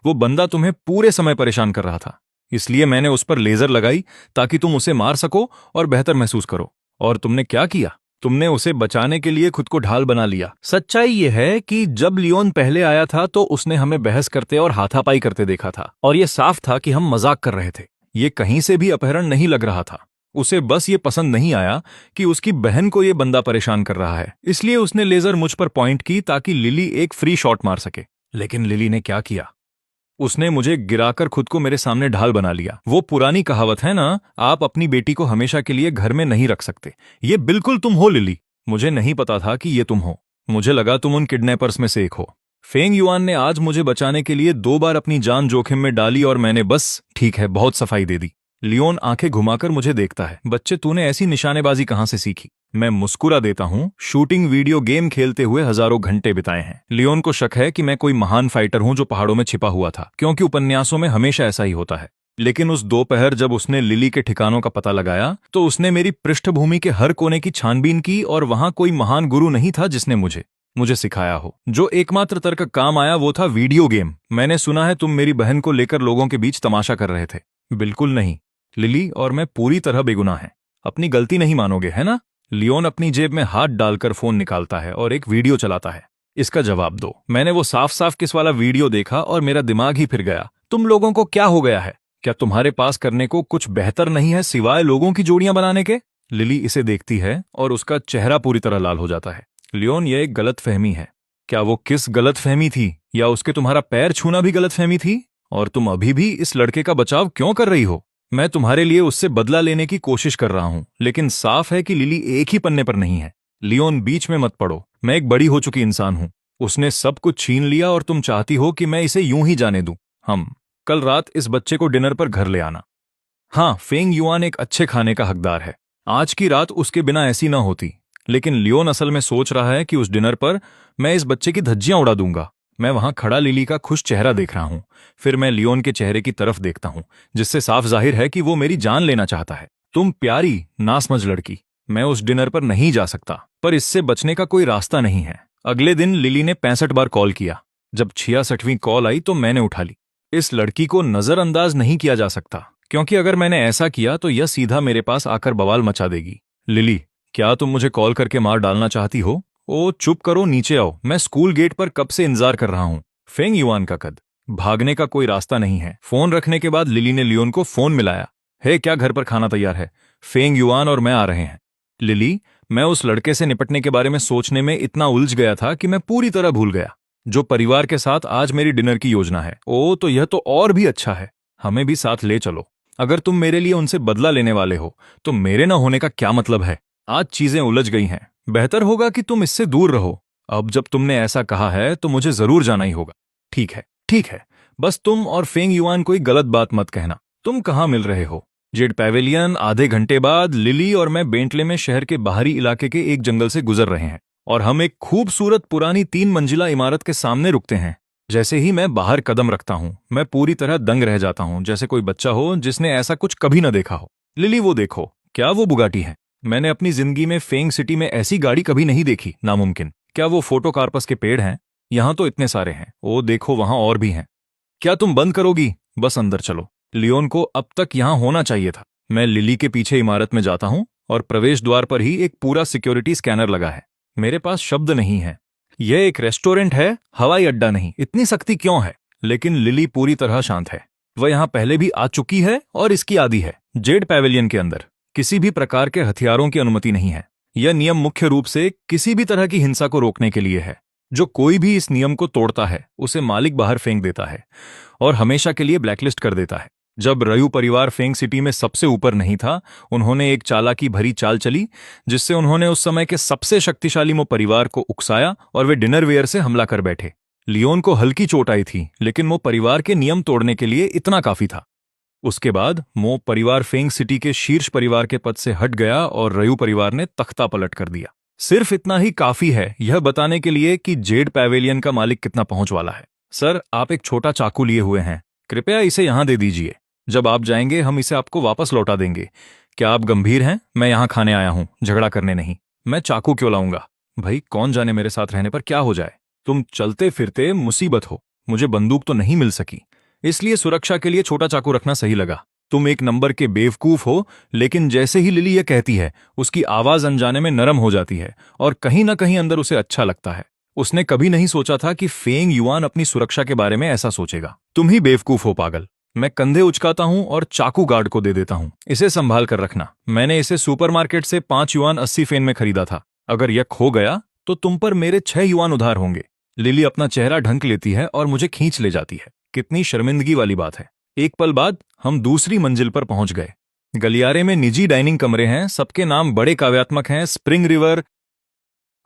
[SPEAKER 1] वो बंदा तुम्हें पूरे समय परेशान कर रहा था, इसलिए मैंने उस पर लेजर लगाई ताकि तुम उसे मार सको और बेहतर महसूस करो। और तुमने क्या किया? तुमने उसे बचाने के लिए खुद को ढाल बना लिया। सच्चाई यह है कि जब लियोन पहले आया था तो उसने हमें बहस करते और हाथापाई करते देखा था, और यह साफ था कि हम मजाक कर रहे थे। ये कहीं से भी अपहरण नहीं लग रहा था। उसे बस ये पसंद नहीं आया कि उसकी बहन को ये बंदा परेशान कर रहा है, इसलिए उसने लेजर मुझ पर पॉइंट की ताकि लिली एक फ्री शॉट मार सके। लेकिन लिली ने क्या किया? उसने मुझे गिराकर खुद को मेरे सामने ढाल बना लिया। वो पुरानी कहावत है ना, आप अपनी बेटी को हमेशा के लिए घर में नहीं रख सकते। ये बिल्कुल तुम हो लिली। मुझे नहीं पता था कि ये तुम हो। मुझे लगा तुम उन किडनैपर्स में से एक हो। फेंग युआन ने आज मुझे बचाने के लिए 2 बार अपनी जान जोखिम में डाली और मैंने बस ठीक है बहुत सफाई दे दी। लियोन आंखें घुमाकर मुझे देखता है। बच्चे, तूने ऐसी निशानेबाजी कहां से सीखी? मैं मुस्कुरा देता हूं। शूटिंग वीडियो गेम खेलते हुए हजारों घंटे बिताए हैं। लियोन को शक है कि मैं कोई महान फाइटर हूं जो पहाड़ों में छिपा हुआ था, क्योंकि उपन्यासों में हमेशा ऐसा ही होता है। लेकिन उस दोपहर जब उसने लिली के ठिकानों का पता लगाया तो उसने मेरी पृष्ठभूमि के हर कोने की छानबीन की, और वहां कोई महान गुरु नहीं था जिसने मुझे सिखाया हो। जो एकमात्र तर्क काम आया वो था वीडियो गेम। मैंने सुना है तुम मेरी बहन को लेकर लोगों के बीच तमाशा कर रहे थे। बिल्कुल नहीं लिली, और मैं पूरी तरह बेगुनाह है। अपनी गलती नहीं मानोगे, है ना? लियोन अपनी जेब में हाथ डालकर फोन निकालता है और एक वीडियो चलाता है। इसका जवाब दो। मैंने वो साफ साफ किस वाला वीडियो देखा और मेरा दिमाग ही फिर गया। तुम लोगों को क्या हो गया है? क्या तुम्हारे पास करने को कुछ बेहतर नहीं है सिवाय लोगों की जोड़ियां बनाने के? लिली इसे देखती है और उसका चेहरा पूरी तरह लाल हो जाता है। लियोन, ये एक गलतफहमी है। क्या वो किस गलतफहमी थी? या उसके तुम्हारा पैर छूना भी गलतफहमी थी? और तुम अभी भी इस लड़के का बचाव क्यों कर रही हो? मैं तुम्हारे लिए उससे बदला लेने की कोशिश कर रहा हूं, लेकिन साफ है कि लिली एक ही पन्ने पर नहीं है। लियोन, बीच में मत पड़ो। मैं एक बड़ी हो चुकी इंसान हूं। उसने सब कुछ छीन लिया और तुम चाहती हो कि मैं इसे यूं ही जाने दूं। कल रात इस बच्चे को डिनर पर घर ले आना। हाँ, फेंग युआन एक अच्छे खाने का हकदार है। आज की रात उसके बिना ऐसी ना होती। लेकिन लियोन असल में सोच रहा है कि उस डिनर पर मैं इस बच्चे की धज्जियां उड़ा दूंगा। मैं वहां खड़ा लिली का खुश चेहरा देख रहा हूं। फिर मैं लियोन के चेहरे की तरफ देखता हूं, जिससे साफ जाहिर है कि वो मेरी जान लेना चाहता है। तुम प्यारी नासमझ लड़की, मैं उस डिनर पर नहीं जा सकता, पर इससे बचने का कोई रास्ता नहीं है। अगले दिन लिली ने 65 बार कॉल किया। जब 66वीं कॉल आई तो मैंने उठा ली। इस लड़की को नजरअंदाज नहीं किया जा सकता, क्योंकि अगर मैंने ऐसा किया तो यह सीधा मेरे पास आकर बवाल मचा देगी। लिली, क्या तुम मुझे कॉल करके मार डालना चाहती हो? ओ चुप करो, नीचे आओ। मैं स्कूल गेट पर कब से इंतजार कर रहा हूं। फेंग युआन का कद। भागने का कोई रास्ता नहीं है। फोन रखने के बाद लिली ने लियोन को फोन मिलाया। हे, क्या घर पर खाना तैयार है? फेंग युआन और मैं आ रहे हैं। लिली, मैं उस लड़के से निपटने के बारे में सोचने में इतना उलझ गया था कि मैं पूरी तरह भूल गया जो परिवार के साथ आज मेरी डिनर की योजना है। ओ, तो यह तो और भी अच्छा है। हमें भी साथ ले चलो। अगर तुम मेरे लिए उनसे बदला लेने वाले हो तो मेरे न होने का क्या मतलब है? आज चीजें उलझ गई हैं। बेहतर होगा कि तुम इससे दूर रहो। अब जब तुमने ऐसा कहा है तो मुझे जरूर जाना ही होगा। ठीक है, ठीक है। बस तुम और फेंग युआन कोई गलत बात मत कहना। तुम कहाँ मिल रहे हो? Z pavilion. आधे घंटे बाद लिली और मैं बेंटले में शहर के बाहरी इलाके के एक जंगल से गुजर रहे हैं और हम एक खूबसूरत पुरानी 3 मंजिला इमारत के सामने रुकते हैं जैसे ही मैं बाहर कदम रखता हूँ मैं पूरी तरह दंग रह जाता हूँ, जैसे कोई बच्चा हो जिसने ऐसा कुछ कभी न देखा हो। लिली वो देखो, क्या वो बुगाटी है? मैंने अपनी जिंदगी में फेंग सिटी में ऐसी गाड़ी कभी नहीं देखी, नामुमकिन। क्या वो फोटोकार्पस के पेड़ हैं? यहाँ तो इतने सारे हैं, ओ देखो वहां और भी हैं। क्या तुम बंद करोगी? बस अंदर चलो, लियोन को अब तक यहाँ होना चाहिए था। मैं लिली के पीछे इमारत में जाता हूँ और प्रवेश द्वार पर ही एक पूरा सिक्योरिटी स्कैनर लगा है। मेरे पास शब्द नहीं है। यह एक रेस्टोरेंट है, हवाई अड्डा नहीं। इतनी सख्ती क्यों है? लेकिन लिली पूरी तरह शांत है। वह यहाँ पहले भी आ चुकी है और इसकी आदी है। जेड पैवेलियन के अंदर किसी भी प्रकार के हथियारों की अनुमति नहीं है। यह नियम मुख्य रूप से किसी भी तरह की हिंसा को रोकने के लिए है। जो कोई भी इस नियम को तोड़ता है उसे मालिक बाहर फेंक देता है और हमेशा के लिए ब्लैकलिस्ट कर देता है। जब रयू परिवार फेंग सिटी में सबसे ऊपर नहीं था, उन्होंने एक चालाकी भरी चाल चली जिससे उन्होंने उस समय के सबसे शक्तिशाली मो परिवार को उकसाया और वे डिनर वेयर से हमला कर बैठे। लियोन को हल्की चोट आई थी, लेकिन वो परिवार के नियम तोड़ने के लिए इतना काफी था। उसके बाद मो परिवार फेंग सिटी के शीर्ष परिवार के पद से हट गया और रयू परिवार ने तख्ता पलट कर दिया। सिर्फ इतना ही काफी है यह बताने के लिए कि जेड पैवेलियन का मालिक कितना पहुंच वाला है। सर, आप एक छोटा चाकू लिए हुए हैं, कृपया इसे यहां दे दीजिए। जब आप जाएंगे हम इसे आपको वापस लौटा देंगे। क्या आप गंभीर हैं? मैं यहां खाने आया हूं, झगड़ा करने नहीं। मैं चाकू क्यों लाऊंगा? भाई, कौन जाने मेरे साथ रहने पर क्या हो जाए। तुम चलते फिरते मुसीबत हो। मुझे बंदूक तो नहीं मिल सकी, इसलिए सुरक्षा के लिए छोटा चाकू रखना सही लगा। तुम एक नंबर के बेवकूफ हो, लेकिन जैसे ही लिली यह कहती है उसकी आवाज अनजाने में नरम हो जाती है और कहीं ना कहीं अंदर उसे अच्छा लगता है। उसने कभी नहीं सोचा था कि फेंग युआन अपनी सुरक्षा के बारे में ऐसा सोचेगा। तुम ही बेवकूफ हो पागल। मैं कंधे उचकाता हूं और चाकू गार्ड को दे देता हूं। इसे संभाल कर रखना। मैंने इसे सुपरमार्केट से 5 युआन 80 फेन में खरीदा था। अगर यह खो गया तो तुम पर मेरे 6 युआन उधार होंगे। लिली अपना चेहरा ढंक लेती है और मुझे खींच ले जाती है। कितनी शर्मिंदगी वाली बात है। एक पल बाद हम दूसरी मंजिल पर पहुंच गए। गलियारे में निजी डाइनिंग कमरे हैं, सबके नाम बड़े काव्यात्मक हैं, spring river,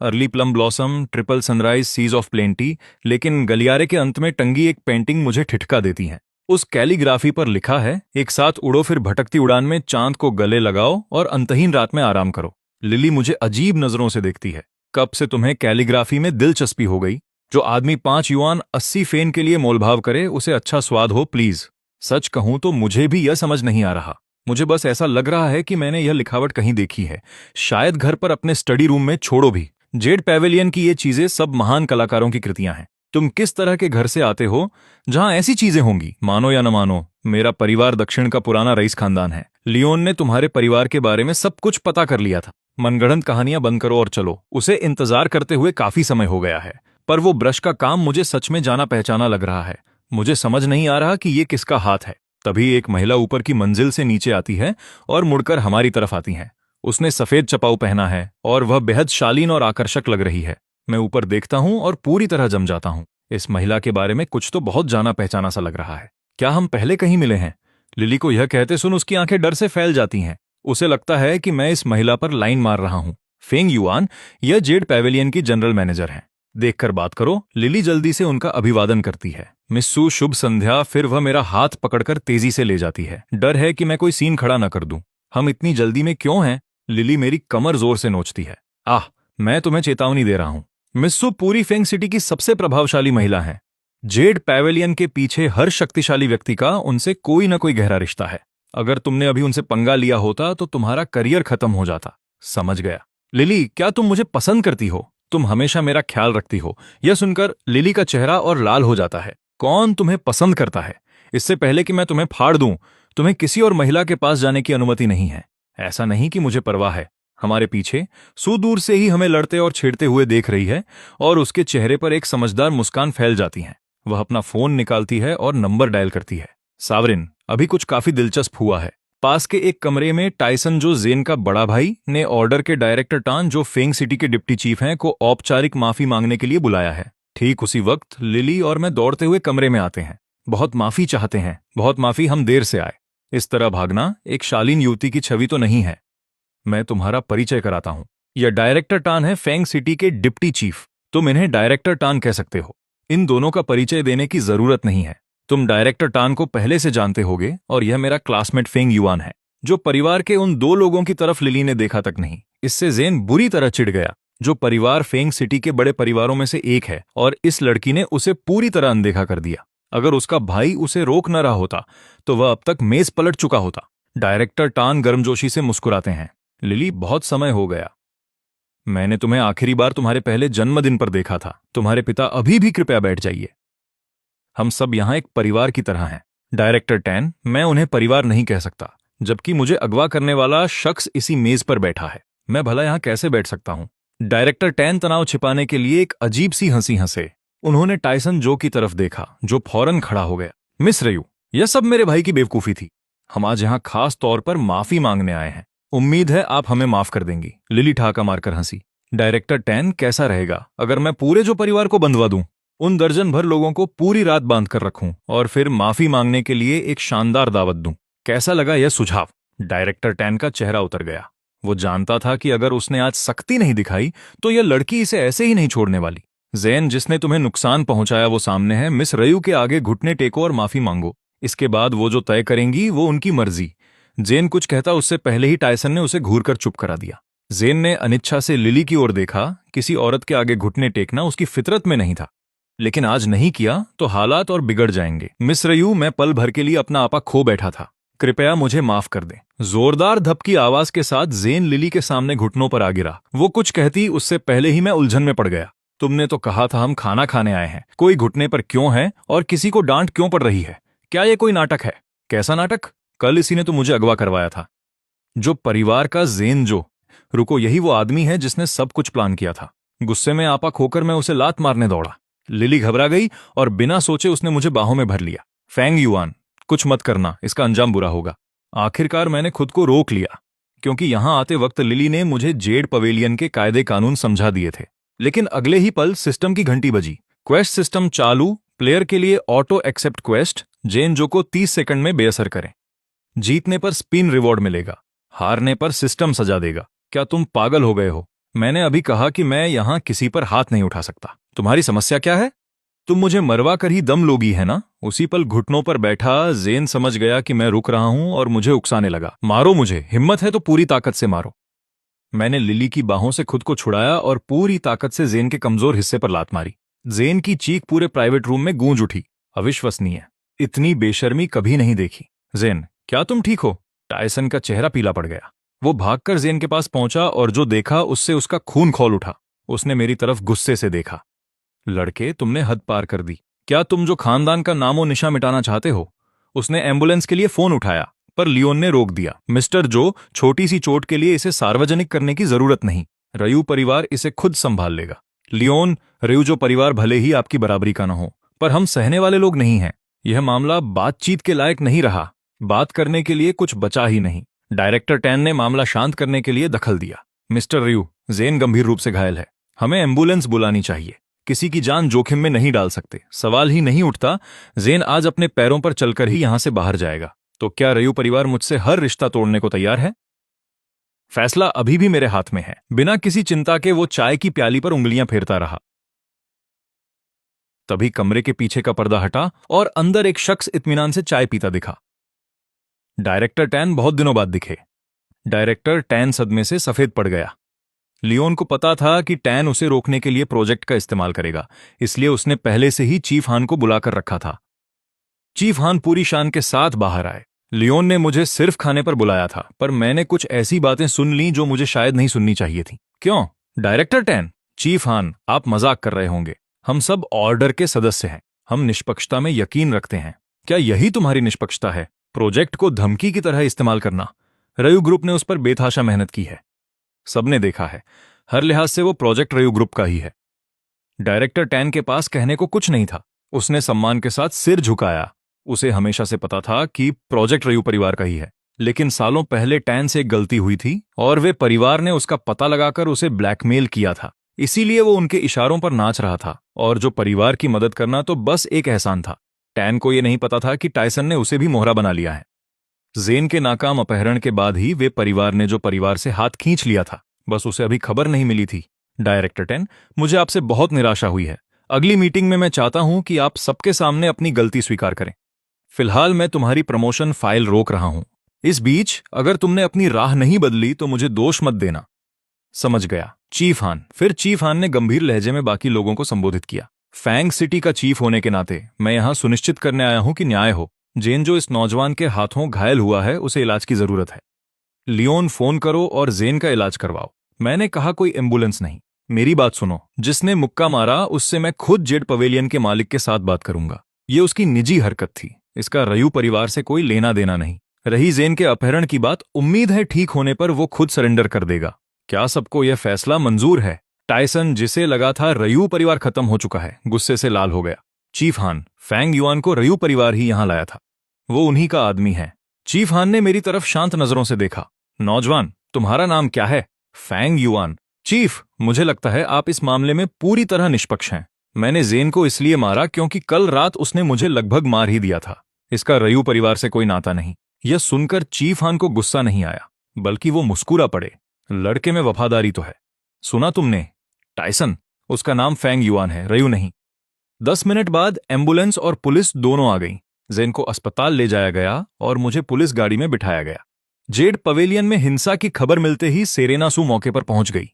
[SPEAKER 1] early plum blossom, triple sunrise, seas of plenty. लेकिन गलियारे के अंत में टंगी एक पेंटिंग मुझे ठिठका देती है। उस कैलीग्राफी पर लिखा है, एक साथ उड़ो फिर भटकती उड़ान में चांद को गले लगाओ और अंतहीन रात में आराम करो। लिली मुझे अजीब नजरों से देखती है। कब से तुम्हें कैलीग्राफी में दिलचस्पी हो गई? जो आदमी 5 युआन 80 फेन के लिए मोलभाव करे उसे अच्छा स्वाद हो प्लीज। सच कहूं तो मुझे भी यह समझ नहीं आ रहा। मुझे बस ऐसा लग रहा है कि मैंने यह लिखावट कहीं देखी है, शायद घर पर अपने स्टडी रूम में। छोड़ो भी, जेड पैवेलियन की ये चीजें सब महान कलाकारों की कृतियां हैं। तुम किस तरह के घर से आते हो जहां ऐसी चीजें होंगी? मानो या न मानो, मेरा परिवार दक्षिण का पुराना रईस खानदान है। लियोन ने तुम्हारे परिवार के बारे में सब कुछ पता कर लिया था। मनगढ़ंत कहानियां बंद करो और चलो। उसे इंतजार करते हुए काफी समय हो गया है, पर वो ब्रश का काम मुझे सच में जाना पहचाना लग रहा है। मुझे समझ नहीं आ रहा कि ये किसका हाथ है। तभी एक महिला ऊपर की मंजिल से नीचे आती है और मुड़कर हमारी तरफ आती है। उसने सफेद चपाऊ पहना है और वह बेहद शालीन और आकर्षक लग रही है। मैं ऊपर देखता हूं और पूरी तरह जम जाता हूं। इस महिला के बारे में कुछ तो बहुत जाना पहचाना सा लग रहा है। क्या हम पहले कहीं मिले हैं? लिली को यह कहते सुन उसकी आंखें डर से फैल जाती हैं। उसे लगता है कि मैं इस महिला पर लाइन मार रहा हूं। फेंग युआन, यह जेड पैवेलियन की जनरल मैनेजर हैं। देखकर बात करो। लिली जल्दी से उनका अभिवादन करती है। मिस्सू, शुभ संध्या। फिर वह मेरा हाथ पकड़कर तेजी से ले जाती है। डर है कि मैं कोई सीन खड़ा न कर दूं। हम इतनी जल्दी में क्यों हैं? लिली मेरी कमर जोर से नोचती है। आह, मैं तुम्हें चेतावनी दे रहा हूं। मिस्सू पूरी फेंग सिटी की सबसे प्रभावशाली महिला है। जेड पैवेलियन के पीछे हर शक्तिशाली व्यक्ति का उनसे कोई न कोई गहरा रिश्ता है। अगर तुमने अभी उनसे पंगा लिया होता तो तुम्हारा करियर खत्म हो जाता। समझ गया। लिली, क्या तुम मुझे पसंद करती हो? तुम हमेशा मेरा ख्याल रखती हो। यह सुनकर लिली का चेहरा और लाल हो जाता है। कौन तुम्हें पसंद करता है? इससे पहले कि मैं तुम्हें फाड़ दूं, तुम्हें किसी और महिला के पास जाने की अनुमति नहीं है। ऐसा नहीं कि मुझे परवाह है। हमारे पीछे सुदूर से ही हमें लड़ते और छेड़ते हुए देख रही है और उसके चेहरे पर एक समझदार मुस्कान फैल जाती है। वह अपना फोन निकालती है और नंबर डायल करती है। सावरिन, अभी कुछ काफी दिलचस्प हुआ है। पास के एक कमरे में टाइसन, जो जेन का बड़ा भाई, ने ऑर्डर के डायरेक्टर टान, जो फेंग सिटी के डिप्टी चीफ हैं, को औपचारिक माफी मांगने के लिए बुलाया है। ठीक उसी वक्त लिली और मैं दौड़ते हुए कमरे में आते हैं। बहुत माफी चाहते हैं, बहुत माफी, हम देर से आए। इस तरह भागना एक शालीन युवती की छवि तो नहीं है। मैं तुम्हारा परिचय कराता हूं। यह डायरेक्टर टान है, फेंग सिटी के डिप्टी चीफ। तुम इन्हें डायरेक्टर टान कह सकते हो। इन दोनों का परिचय देने की जरूरत नहीं है। तुम डायरेक्टर टान को पहले से जानते होगे और यह मेरा क्लासमेट फेंग युआन है, जो परिवार के उन 2 लोगों की तरफ लिली ने देखा तक नहीं। इससे जेन बुरी तरह चिढ़ गया। जो परिवार फेंग सिटी के बड़े परिवारों में से एक है, और इस लड़की ने उसे पूरी तरह अनदेखा कर दिया। अगर उसका भाई उसे रोक न रहा होता तो वह अब तक मेज पलट चुका होता। डायरेक्टर टान गर्मजोशी से मुस्कुराते हैं। लिली, बहुत समय हो गया। मैंने तुम्हें आखिरी बार तुम्हारे पहले जन्मदिन पर देखा था। तुम्हारे पिता अभी भी, कृपया बैठ जाइए। हम सब यहां एक परिवार की तरह हैं। डायरेक्टर टैन, मैं उन्हें परिवार नहीं कह सकता, जबकि मुझे अगवा करने वाला शख्स इसी मेज पर बैठा है। मैं भला यहां कैसे बैठ सकता हूं? डायरेक्टर टैन तनाव छिपाने के लिए एक अजीब सी हंसी हंसे। उन्होंने टाइसन जो की तरफ देखा, जो फौरन खड़ा हो गया। मिस रयू, यह सब मेरे भाई की बेवकूफी थी। हम आज यहां खास तौर पर माफी मांगने आए हैं। उम्मीद है आप हमें माफ कर देंगी। लिली ठाका मारकर हंसी। डायरेक्टर टैन, कैसा रहेगा अगर मैं पूरे जो परिवार को बंधवा दूं, उन दर्जन भर लोगों को पूरी रात बांध कर रखूं और फिर माफी मांगने के लिए एक शानदार दावत दूं? कैसा लगा यह सुझाव? डायरेक्टर टैन का चेहरा उतर गया। वो जानता था कि अगर उसने आज सख्ती नहीं दिखाई तो यह लड़की इसे ऐसे ही नहीं छोड़ने वाली। जैन, जिसने तुम्हें नुकसान पहुंचाया वो सामने है। मिस रयू के आगे घुटने टेको और माफी मांगो। इसके बाद वो जो तय करेंगी वो उनकी मर्जी। जेन कुछ कहता उससे पहले ही टाइसन ने उसे घूरकर चुप करा दिया। जेन ने अनिच्छा से लिली की ओर देखा। किसी औरत के आगे घुटने टेकना उसकी फितरत में नहीं था, लेकिन आज नहीं किया तो हालात और बिगड़ जाएंगे। मिस रयू, मैं पल भर के लिए अपना आपा खो बैठा था। कृपया मुझे माफ कर दें। जोरदार धप की आवाज के साथ जेन लिली के सामने घुटनों पर आ गिरा। वो कुछ कहती उससे पहले ही मैं उलझन में पड़ गया। तुमने तो कहा था हम खाना खाने आए हैं। कोई घुटने पर क्यों है और किसी को डांट क्यों पड़ रही है? क्या ये कोई नाटक है? कैसा नाटक? कल इसी ने तो मुझे अगवा करवाया था। जो परिवार का जेन जो, रुको, यही वो आदमी है जिसने सब कुछ प्लान किया था। गुस्से में आपा खोकर मैं उसे लात मारने दौड़ा। लिली घबरा गई और बिना सोचे उसने मुझे बाहों में भर लिया। फेंग युआन, कुछ मत करना, इसका अंजाम बुरा होगा। आखिरकार मैंने खुद को रोक लिया, क्योंकि यहां आते वक्त लिली ने मुझे जेड पवेलियन के कायदे कानून समझा दिए थे। लेकिन अगले ही पल सिस्टम की घंटी बजी। क्वेस्ट सिस्टम चालू। प्लेयर के लिए ऑटो एक्सेप्ट क्वेस्ट। जेन जो को 30 सेकंड में बेअसर करें। जीतने पर स्पिन रिवॉर्ड मिलेगा, हारने पर सिस्टम सजा देगा। क्या तुम पागल हो गए हो? मैंने अभी कहा कि मैं यहां किसी पर हाथ नहीं उठा सकता। तुम्हारी समस्या क्या है? तुम मुझे मरवा कर ही दम लोगी है ना? उसी पल घुटनों पर बैठा जेन समझ गया कि मैं रुक रहा हूं और मुझे उकसाने लगा। मारो मुझे, हिम्मत है तो पूरी ताकत से मारो। मैंने लिली की बाहों से खुद को छुड़ाया और पूरी ताकत से जेन के कमजोर हिस्से पर लात मारी। जेन की चीख पूरे प्राइवेट रूम में गूंज उठी। अविश्वसनीय, इतनी बेशर्मी कभी नहीं देखी। जेन, क्या तुम ठीक हो? टायसन का चेहरा पीला पड़ गया। वो भागकर जेन के पास पहुंचा और जो देखा उससे उसका खून खौल उठा। उसने मेरी तरफ गुस्से से देखा। लड़के, तुमने हद पार कर दी। क्या तुम जो खानदान का नामो निशा मिटाना चाहते हो? उसने एम्बुलेंस के लिए फोन उठाया, पर लियोन ने रोक दिया। मिस्टर जो, छोटी सी चोट के लिए इसे सार्वजनिक करने की जरूरत नहीं। रयू परिवार इसे खुद संभाल लेगा। लियोन, रयू जो परिवार भले ही आपकी बराबरी का न हो, पर हम सहने वाले लोग नहीं हैं। यह मामला बातचीत के लायक नहीं रहा। बात करने के लिए कुछ बचा ही नहीं। डायरेक्टर टैन ने मामला शांत करने के लिए दखल दिया। मिस्टर रयू, जेन गंभीर रूप से घायल है। हमें एम्बुलेंस बुलानी चाहिए। किसी की जान जोखिम में नहीं डाल सकते। सवाल ही नहीं उठता। जेन आज अपने पैरों पर चलकर ही यहां से बाहर जाएगा। तो क्या रयू परिवार मुझसे हर रिश्ता तोड़ने को तैयार है? फैसला अभी भी मेरे हाथ में है। बिना किसी चिंता के वो चाय की प्याली पर उंगलियां फेरता रहा। तभी कमरे के पीछे का पर्दा हटा और अंदर एक शख्स इत्मीनान से चाय पीता दिखा। डायरेक्टर टैन बहुत दिनों बाद दिखे। डायरेक्टर टैन सदमे से सफेद पड़ गया। लियोन को पता था कि टैन उसे रोकने के लिए प्रोजेक्ट का इस्तेमाल करेगा, इसलिए उसने पहले से ही चीफ हान को बुलाकर रखा था। चीफ हान पूरी शान के साथ बाहर आए। लियोन ने मुझे सिर्फ खाने पर बुलाया था, पर मैंने कुछ ऐसी बातें सुन ली जो मुझे शायद नहीं सुननी चाहिए थी। क्यों? डायरेक्टर टैन, चीफ हान, आप मजाक कर रहे होंगे। हम सब ऑर्डर के सदस्य हैं। हम निष्पक्षता में यकीन रखते हैं। क्या यही तुम्हारी निष्पक्षता है? प्रोजेक्ट को धमकी की तरह इस्तेमाल करना? रयू ग्रुप ने उस पर बेतहाशा मेहनत की है। सबने देखा है। हर लिहाज से वो प्रोजेक्ट रयू ग्रुप का ही है। डायरेक्टर टैन के पास कहने को कुछ नहीं था। उसने सम्मान के साथ सिर झुकाया। उसे हमेशा से पता था कि प्रोजेक्ट रयू परिवार का ही है, लेकिन सालों पहले टैन से एक गलती हुई थी और वे परिवार ने उसका पता लगाकर उसे ब्लैकमेल किया था। इसीलिए वो उनके इशारों पर नाच रहा था, और जो परिवार की मदद करना तो बस एक एहसान था। टैन को यह नहीं पता था कि टायसन ने उसे भी मोहरा बना लिया है। जेन के नाकाम अपहरण के बाद ही वे परिवार ने जो परिवार से हाथ खींच लिया था, बस उसे अभी खबर नहीं मिली थी। डायरेक्टर टैन, मुझे आपसे बहुत निराशा हुई है। अगली मीटिंग में मैं चाहता हूं कि आप सबके सामने अपनी गलती स्वीकार करें। फिलहाल मैं तुम्हारी प्रमोशन फाइल रोक रहा हूं। इस बीच अगर तुमने अपनी राह नहीं बदली तो मुझे दोष मत देना। समझ गया। चीफ हान। फिर चीफ हान ने गंभीर लहजे में बाकी लोगों को संबोधित किया। फैंग सिटी का चीफ होने के नाते मैं यहाँ सुनिश्चित करने आया हूं कि न्याय हो। जेन जो इस नौजवान के हाथों घायल हुआ है उसे इलाज की जरूरत है। लियोन, फोन करो और जेन का इलाज करवाओ। मैंने कहा कोई एम्बुलेंस नहीं। मेरी बात सुनो, जिसने मुक्का मारा उससे मैं खुद जेड पवेलियन के मालिक के साथ बात करूंगा। ये उसकी निजी हरकत थी, इसका रयू परिवार से कोई लेना देना नहीं। रही जेन के अपहरण की बात, उम्मीद है ठीक होने पर वो खुद सरेंडर कर देगा। क्या सबको यह फैसला मंजूर है? टाइसन, जिसे लगा था रयू परिवार खत्म हो चुका है, गुस्से से लाल हो गया। चीफ हान, फैंग युआन को रयू परिवार ही यहां लाया था। वो उन्हीं का आदमी है। चीफ हान ने मेरी तरफ शांत नजरों से देखा। नौजवान, तुम्हारा नाम क्या है? Fang yuan. चीफ, मुझे लगता है आप इस मामले में पूरी तरह निष्पक्ष हैं। मैंने जेन को इसलिए मारा क्योंकि कल रात उसने मुझे लगभग मार ही दिया था। इसका रयू परिवार से कोई नाता नहीं। यह सुनकर चीफ हान को गुस्सा नहीं आया, बल्कि वो मुस्कुरा पड़े। लड़के में वफादारी तो है। सुना तुमने? टाइसन, उसका नाम फैंग युआन है, रयू नहीं। 10 मिनट बाद एम्बुलेंस और पुलिस दोनों आ गई। जेन को अस्पताल ले जाया गया और मुझे पुलिस गाड़ी में बिठाया गया। जेड पवेलियन में हिंसा की खबर मिलते ही सेरेना सू मौके पर पहुंच गई।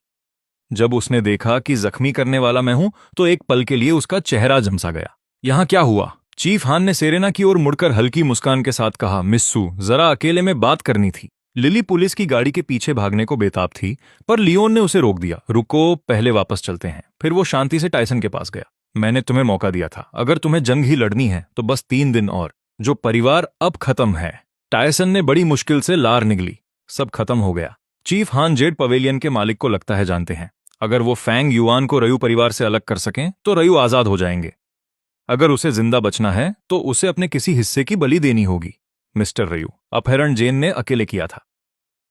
[SPEAKER 1] जब उसने देखा कि जख्मी करने वाला मैं हूं तो एक पल के लिए उसका चेहरा झमसा गया। यहां क्या हुआ? चीफ हान ने सेरेना की ओर मुड़कर हल्की मुस्कान के साथ कहा, मिस सू, जरा अकेले में बात करनी थी। लिली पुलिस की गाड़ी के पीछे भागने को बेताब थी, पर लियोन ने उसे रोक दिया। रुको, पहले वापस चलते हैं। फिर वो शांति से टाइसन के पास गया। मैंने तुम्हें मौका दिया था, अगर तुम्हें जंग ही लड़नी है तो बस 3 दिन और। जो परिवार अब खत्म है। टाइसन ने बड़ी मुश्किल से लार निगली। सब खत्म हो गया। चीफ हान जेड पवेलियन के मालिक को लगता है जानते हैं। अगर वो फैंग युआन को रयू परिवार से अलग कर सकें तो रयू आजाद हो जाएंगे। अगर उसे जिंदा बचना है तो उसे अपने किसी हिस्से की बलि देनी होगी। मिस्टर रयू, अपहरण जेन ने अकेले किया था।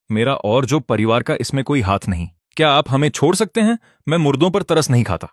[SPEAKER 1] मेरा और जो परिवार का इसमें कोई हाथ नहीं। क्या आप हमें छोड़ सकते हैं? मैं मुर्दों पर तरस नहीं खाता।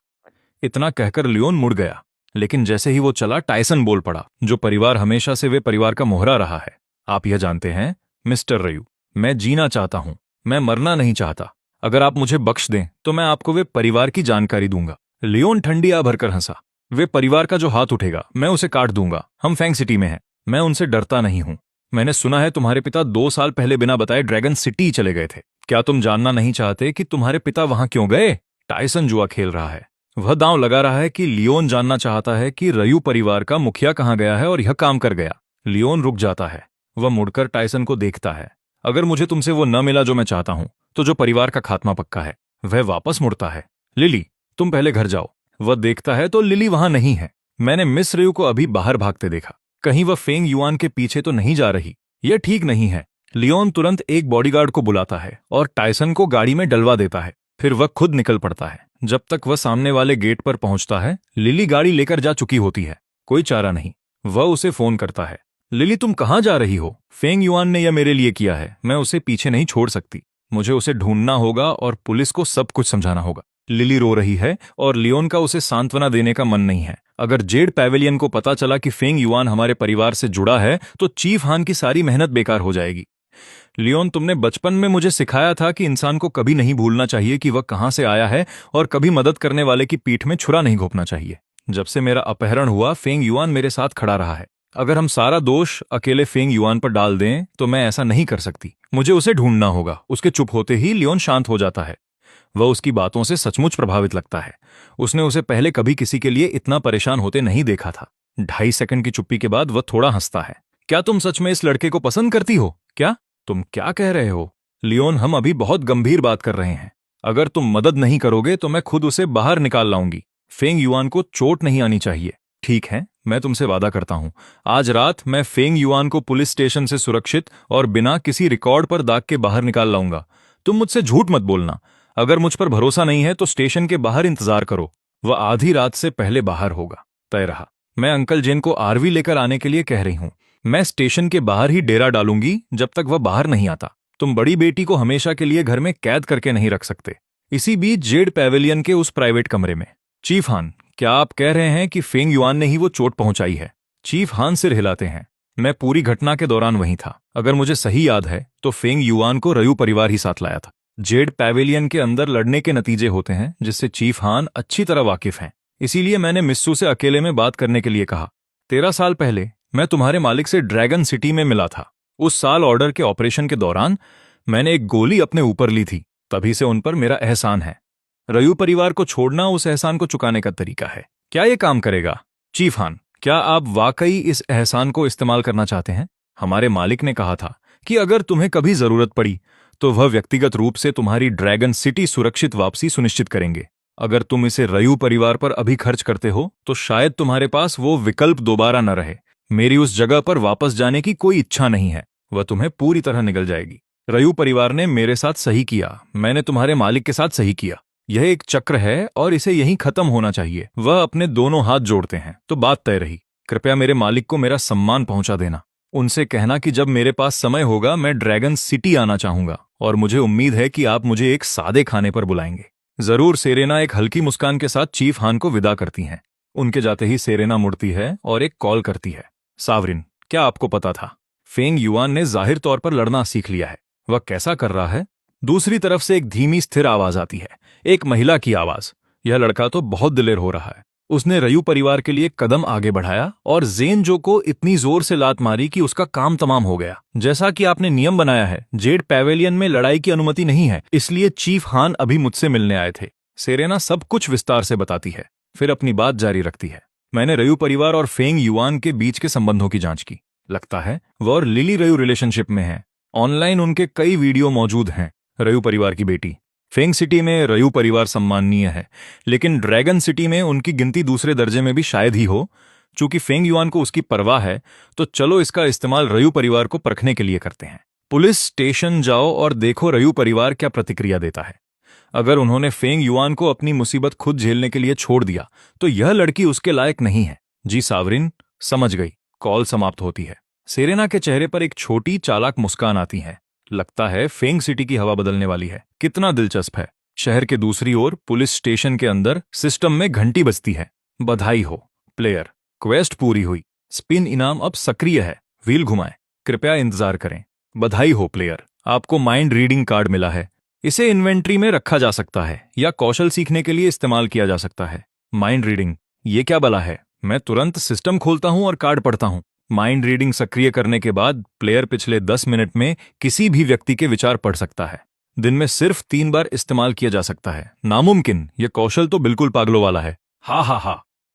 [SPEAKER 1] इतना कहकर लियोन मुड़ गया, लेकिन जैसे ही वो चला टाइसन बोल पड़ा, जो परिवार हमेशा से वे परिवार का मोहरा रहा है। आप यह जानते हैं मिस्टर रयू, मैं जीना चाहता हूं, मैं मरना नहीं चाहता। अगर आप मुझे बख्श दें तो मैं आपको वे परिवार की जानकारी दूंगा। लियोन ठंडी आ भरकर हंसा। वे परिवार का जो हाथ उठेगा मैं उसे काट दूंगा। हम फैंग सिटी में हैं, मैं उनसे डरता नहीं हूं। मैंने सुना है तुम्हारे पिता 2 साल पहले बिना बताए ड्रैगन सिटी चले गए थे। क्या तुम जानना नहीं चाहते कि तुम्हारे पिता वहां क्यों गए? टाइसन जुआ खेल रहा है। वह दांव लगा रहा है कि लियोन जानना चाहता है कि रयू परिवार का मुखिया कहां गया है और यह काम कर गया। लियोन रुक जाता है। वह मुड़कर टाइसन को देखता है। अगर मुझे तुमसे वो न मिला जो मैं चाहता हूं तो जो परिवार का खात्मा पक्का है। वह वापस मुड़ता है। लिली, तुम पहले घर जाओ। वह देखता है तो लिली वहां नहीं है। मैंने मिस रयू को अभी बाहर भागते देखा। कहीं वह फेंग युआन के पीछे तो नहीं जा रही? यह ठीक नहीं है। लियोन तुरंत एक बॉडीगार्ड को बुलाता है और टाइसन को गाड़ी में डलवा देता है। फिर वह खुद निकल पड़ता है। जब तक वह सामने वाले गेट पर पहुंचता है लिली गाड़ी लेकर जा चुकी होती है। कोई चारा नहीं। वह उसे फोन करता है। लिली, तुम कहां जा रही हो? फेंग युआन ने यह मेरे लिए किया है, मैं उसे पीछे नहीं छोड़ सकती। मुझे उसे ढूंढना होगा और पुलिस को सब कुछ समझाना होगा। लिली रो रही है और लियोन का उसे सांत्वना देने का मन नहीं है। अगर जेड पैवेलियन को पता चला कि फेंग युआन हमारे परिवार से जुड़ा है तो चीफ हान की सारी मेहनत बेकार हो जाएगी। लियोन, तुमने बचपन में मुझे सिखाया था कि इंसान को कभी नहीं भूलना चाहिए कि वह कहां से आया है और कभी मदद करने वाले की पीठ में छुरा नहीं घोंपना चाहिए। जब से मेरा अपहरण हुआ फेंग युआन मेरे साथ खड़ा रहा है। अगर हम सारा दोष अकेले फेंग युआन पर डाल दें तो मैं ऐसा नहीं कर सकती। मुझे उसे ढूंढना होगा। उसके चुप होते ही लियोन शांत हो जाता है। वह उसकी बातों से सचमुच प्रभावित लगता है। उसने उसे पहले कभी किसी के लिए इतना परेशान होते नहीं देखा था। 2.5 सेकंड की चुप्पी के बाद वह थोड़ा हंसता है। क्या तुम सच में इस लड़के को पसंद करती हो? क्या तुम क्या कह रहे हो? लियोन, हम अभी बहुत गंभीर बात कर रहे हैं। अगर तुम मदद नहीं करोगे तो मैं खुद उसे बाहर निकाल लाऊंगी। फेंग युआन को चोट नहीं आनी चाहिए। ठीक है, मैं तुमसे वादा करता हूं, आज रात मैं फेंग युआन को पुलिस स्टेशन से सुरक्षित और बिना किसी रिकॉर्ड पर दाग के बाहर निकाल लाऊंगा। तुम मुझसे झूठ मत बोलना। अगर मुझ पर भरोसा नहीं है तो स्टेशन के बाहर इंतजार करो। वह आधी रात से पहले बाहर होगा। तय रहा। मैं अंकल जेन को आरवी लेकर आने के लिए कह रही हूं। मैं स्टेशन के बाहर ही डेरा डालूंगी जब तक वह बाहर नहीं आता। तुम बड़ी बेटी को हमेशा के लिए घर में कैद करके नहीं रख सकते। इसी बीच जेड पैवेलियन के उस प्राइवेट कमरे में। चीफ हान, क्या आप कह रहे हैं कि फेंग युआन ने ही वो चोट पहुंचाई है? चीफ हान सिर हिलाते हैं। मैं पूरी घटना के दौरान वहीं था। अगर मुझे सही याद है तो फेंग युआन को रयू परिवार ही साथ लाया था। जेड पैवेलियन के अंदर लड़ने के नतीजे होते हैं जिससे चीफ हान अच्छी तरह वाकिफ हैं। इसीलिए मैंने मिस्सू से अकेले में बात करने के लिए कहा। 13 साल पहले मैं तुम्हारे मालिक से ड्रैगन सिटी में मिला था। उस साल ऑर्डर के ऑपरेशन के दौरान मैंने एक गोली अपने ऊपर ली थी। तभी से उन पर मेरा एहसान है। रयू परिवार को छोड़ना उस एहसान को चुकाने का तरीका है। क्या ये काम करेगा? चीफ हान, क्या आप वाकई इस एहसान को इस्तेमाल करना चाहते हैं? हमारे मालिक ने कहा था कि अगर तुम्हें कभी जरूरत पड़ी तो वह व्यक्तिगत रूप से तुम्हारी ड्रैगन सिटी सुरक्षित वापसी सुनिश्चित करेंगे। अगर तुम इसे रयू परिवार पर अभी खर्च करते हो तो शायद तुम्हारे पास वो विकल्प दोबारा न रहे। मेरी उस जगह पर वापस जाने की कोई इच्छा नहीं है, वह तुम्हें पूरी तरह निगल जाएगी। रयू परिवार ने मेरे साथ सही किया, मैंने तुम्हारे मालिक के साथ सही किया। यह एक चक्र है और इसे यहीं खत्म होना चाहिए। वह अपने दोनों हाथ जोड़ते हैं। तो बात तय रही। कृपया मेरे मालिक को मेरा सम्मान पहुंचा देना। उनसे कहना कि जब मेरे पास समय होगा मैं ड्रैगन सिटी आना चाहूंगा और मुझे उम्मीद है कि आप मुझे एक सादे खाने पर बुलाएंगे। जरूर। सेरेना एक हल्की मुस्कान के साथ चीफ हान को विदा करती हैं। उनके जाते ही सेरेना मुड़ती है और एक कॉल करती है। सावरिन, क्या आपको पता था? फेंग युआन ने जाहिर तौर पर लड़ना सीख लिया है। वह कैसा कर रहा है? दूसरी तरफ से एक धीमी स्थिर आवाज आती है, एक महिला की आवाज। यह लड़का तो बहुत दिलेर हो रहा है। उसने रयू परिवार के लिए कदम आगे बढ़ाया और ज़ेनजो को इतनी जोर से लात मारी कि उसका काम तमाम हो गया। जैसा कि आपने नियम बनाया है, जेड पैवेलियन में लड़ाई की अनुमति नहीं है, इसलिए चीफ हान अभी मुझसे मिलने आए थे। सेरेना सब कुछ विस्तार से बताती है, फिर अपनी बात जारी रखती है। मैंने रयू परिवार और फेंग युआन के बीच के संबंधों की जांच की। लगता है वह और लिली रयू रिलेशनशिप में है। ऑनलाइन उनके कई वीडियो मौजूद हैं। रयू परिवार की बेटी। फेंग सिटी में रयू परिवार सम्माननीय है, लेकिन ड्रैगन सिटी में उनकी गिनती दूसरे दर्जे में भी शायद ही हो। चूंकि फेंग युआन को उसकी परवाह है, तो चलो इसका इस्तेमाल रयू परिवार को परखने के लिए करते हैं। पुलिस स्टेशन जाओ और देखो रयू परिवार क्या प्रतिक्रिया देता है। अगर उन्होंने फेंग युआन को अपनी मुसीबत खुद झेलने के लिए छोड़ दिया तो यह लड़की उसके लायक नहीं है। जी सावरिन, समझ गई। कॉल समाप्त होती है। सेरेना के चेहरे पर एक छोटी चालाक मुस्कान आती है। लगता है फेंग सिटी की हवा बदलने वाली है। कितना दिलचस्प है। शहर के दूसरी ओर पुलिस स्टेशन के अंदर सिस्टम में घंटी बजती है। बधाई हो प्लेयर, क्वेस्ट पूरी हुई। स्पिन इनाम अब सक्रिय है। व्हील घुमाएं। कृपया इंतजार करें। बधाई हो प्लेयर, आपको माइंड रीडिंग कार्ड मिला है। इसे इन्वेंट्री में रखा जा सकता है या कौशल सीखने के लिए इस्तेमाल किया जा सकता है। माइंड रीडिंग, ये क्या बला है? मैं तुरंत सिस्टम खोलता हूं और कार्ड पढ़ता हूं। माइंड रीडिंग सक्रिय करने के बाद प्लेयर पिछले 10 मिनट में किसी भी व्यक्ति के विचार पढ़ सकता है। दिन में सिर्फ 3 बार इस्तेमाल किया जा सकता है। नामुमकिन, यह कौशल तो बिल्कुल पागलों वाला है। हा हा हा।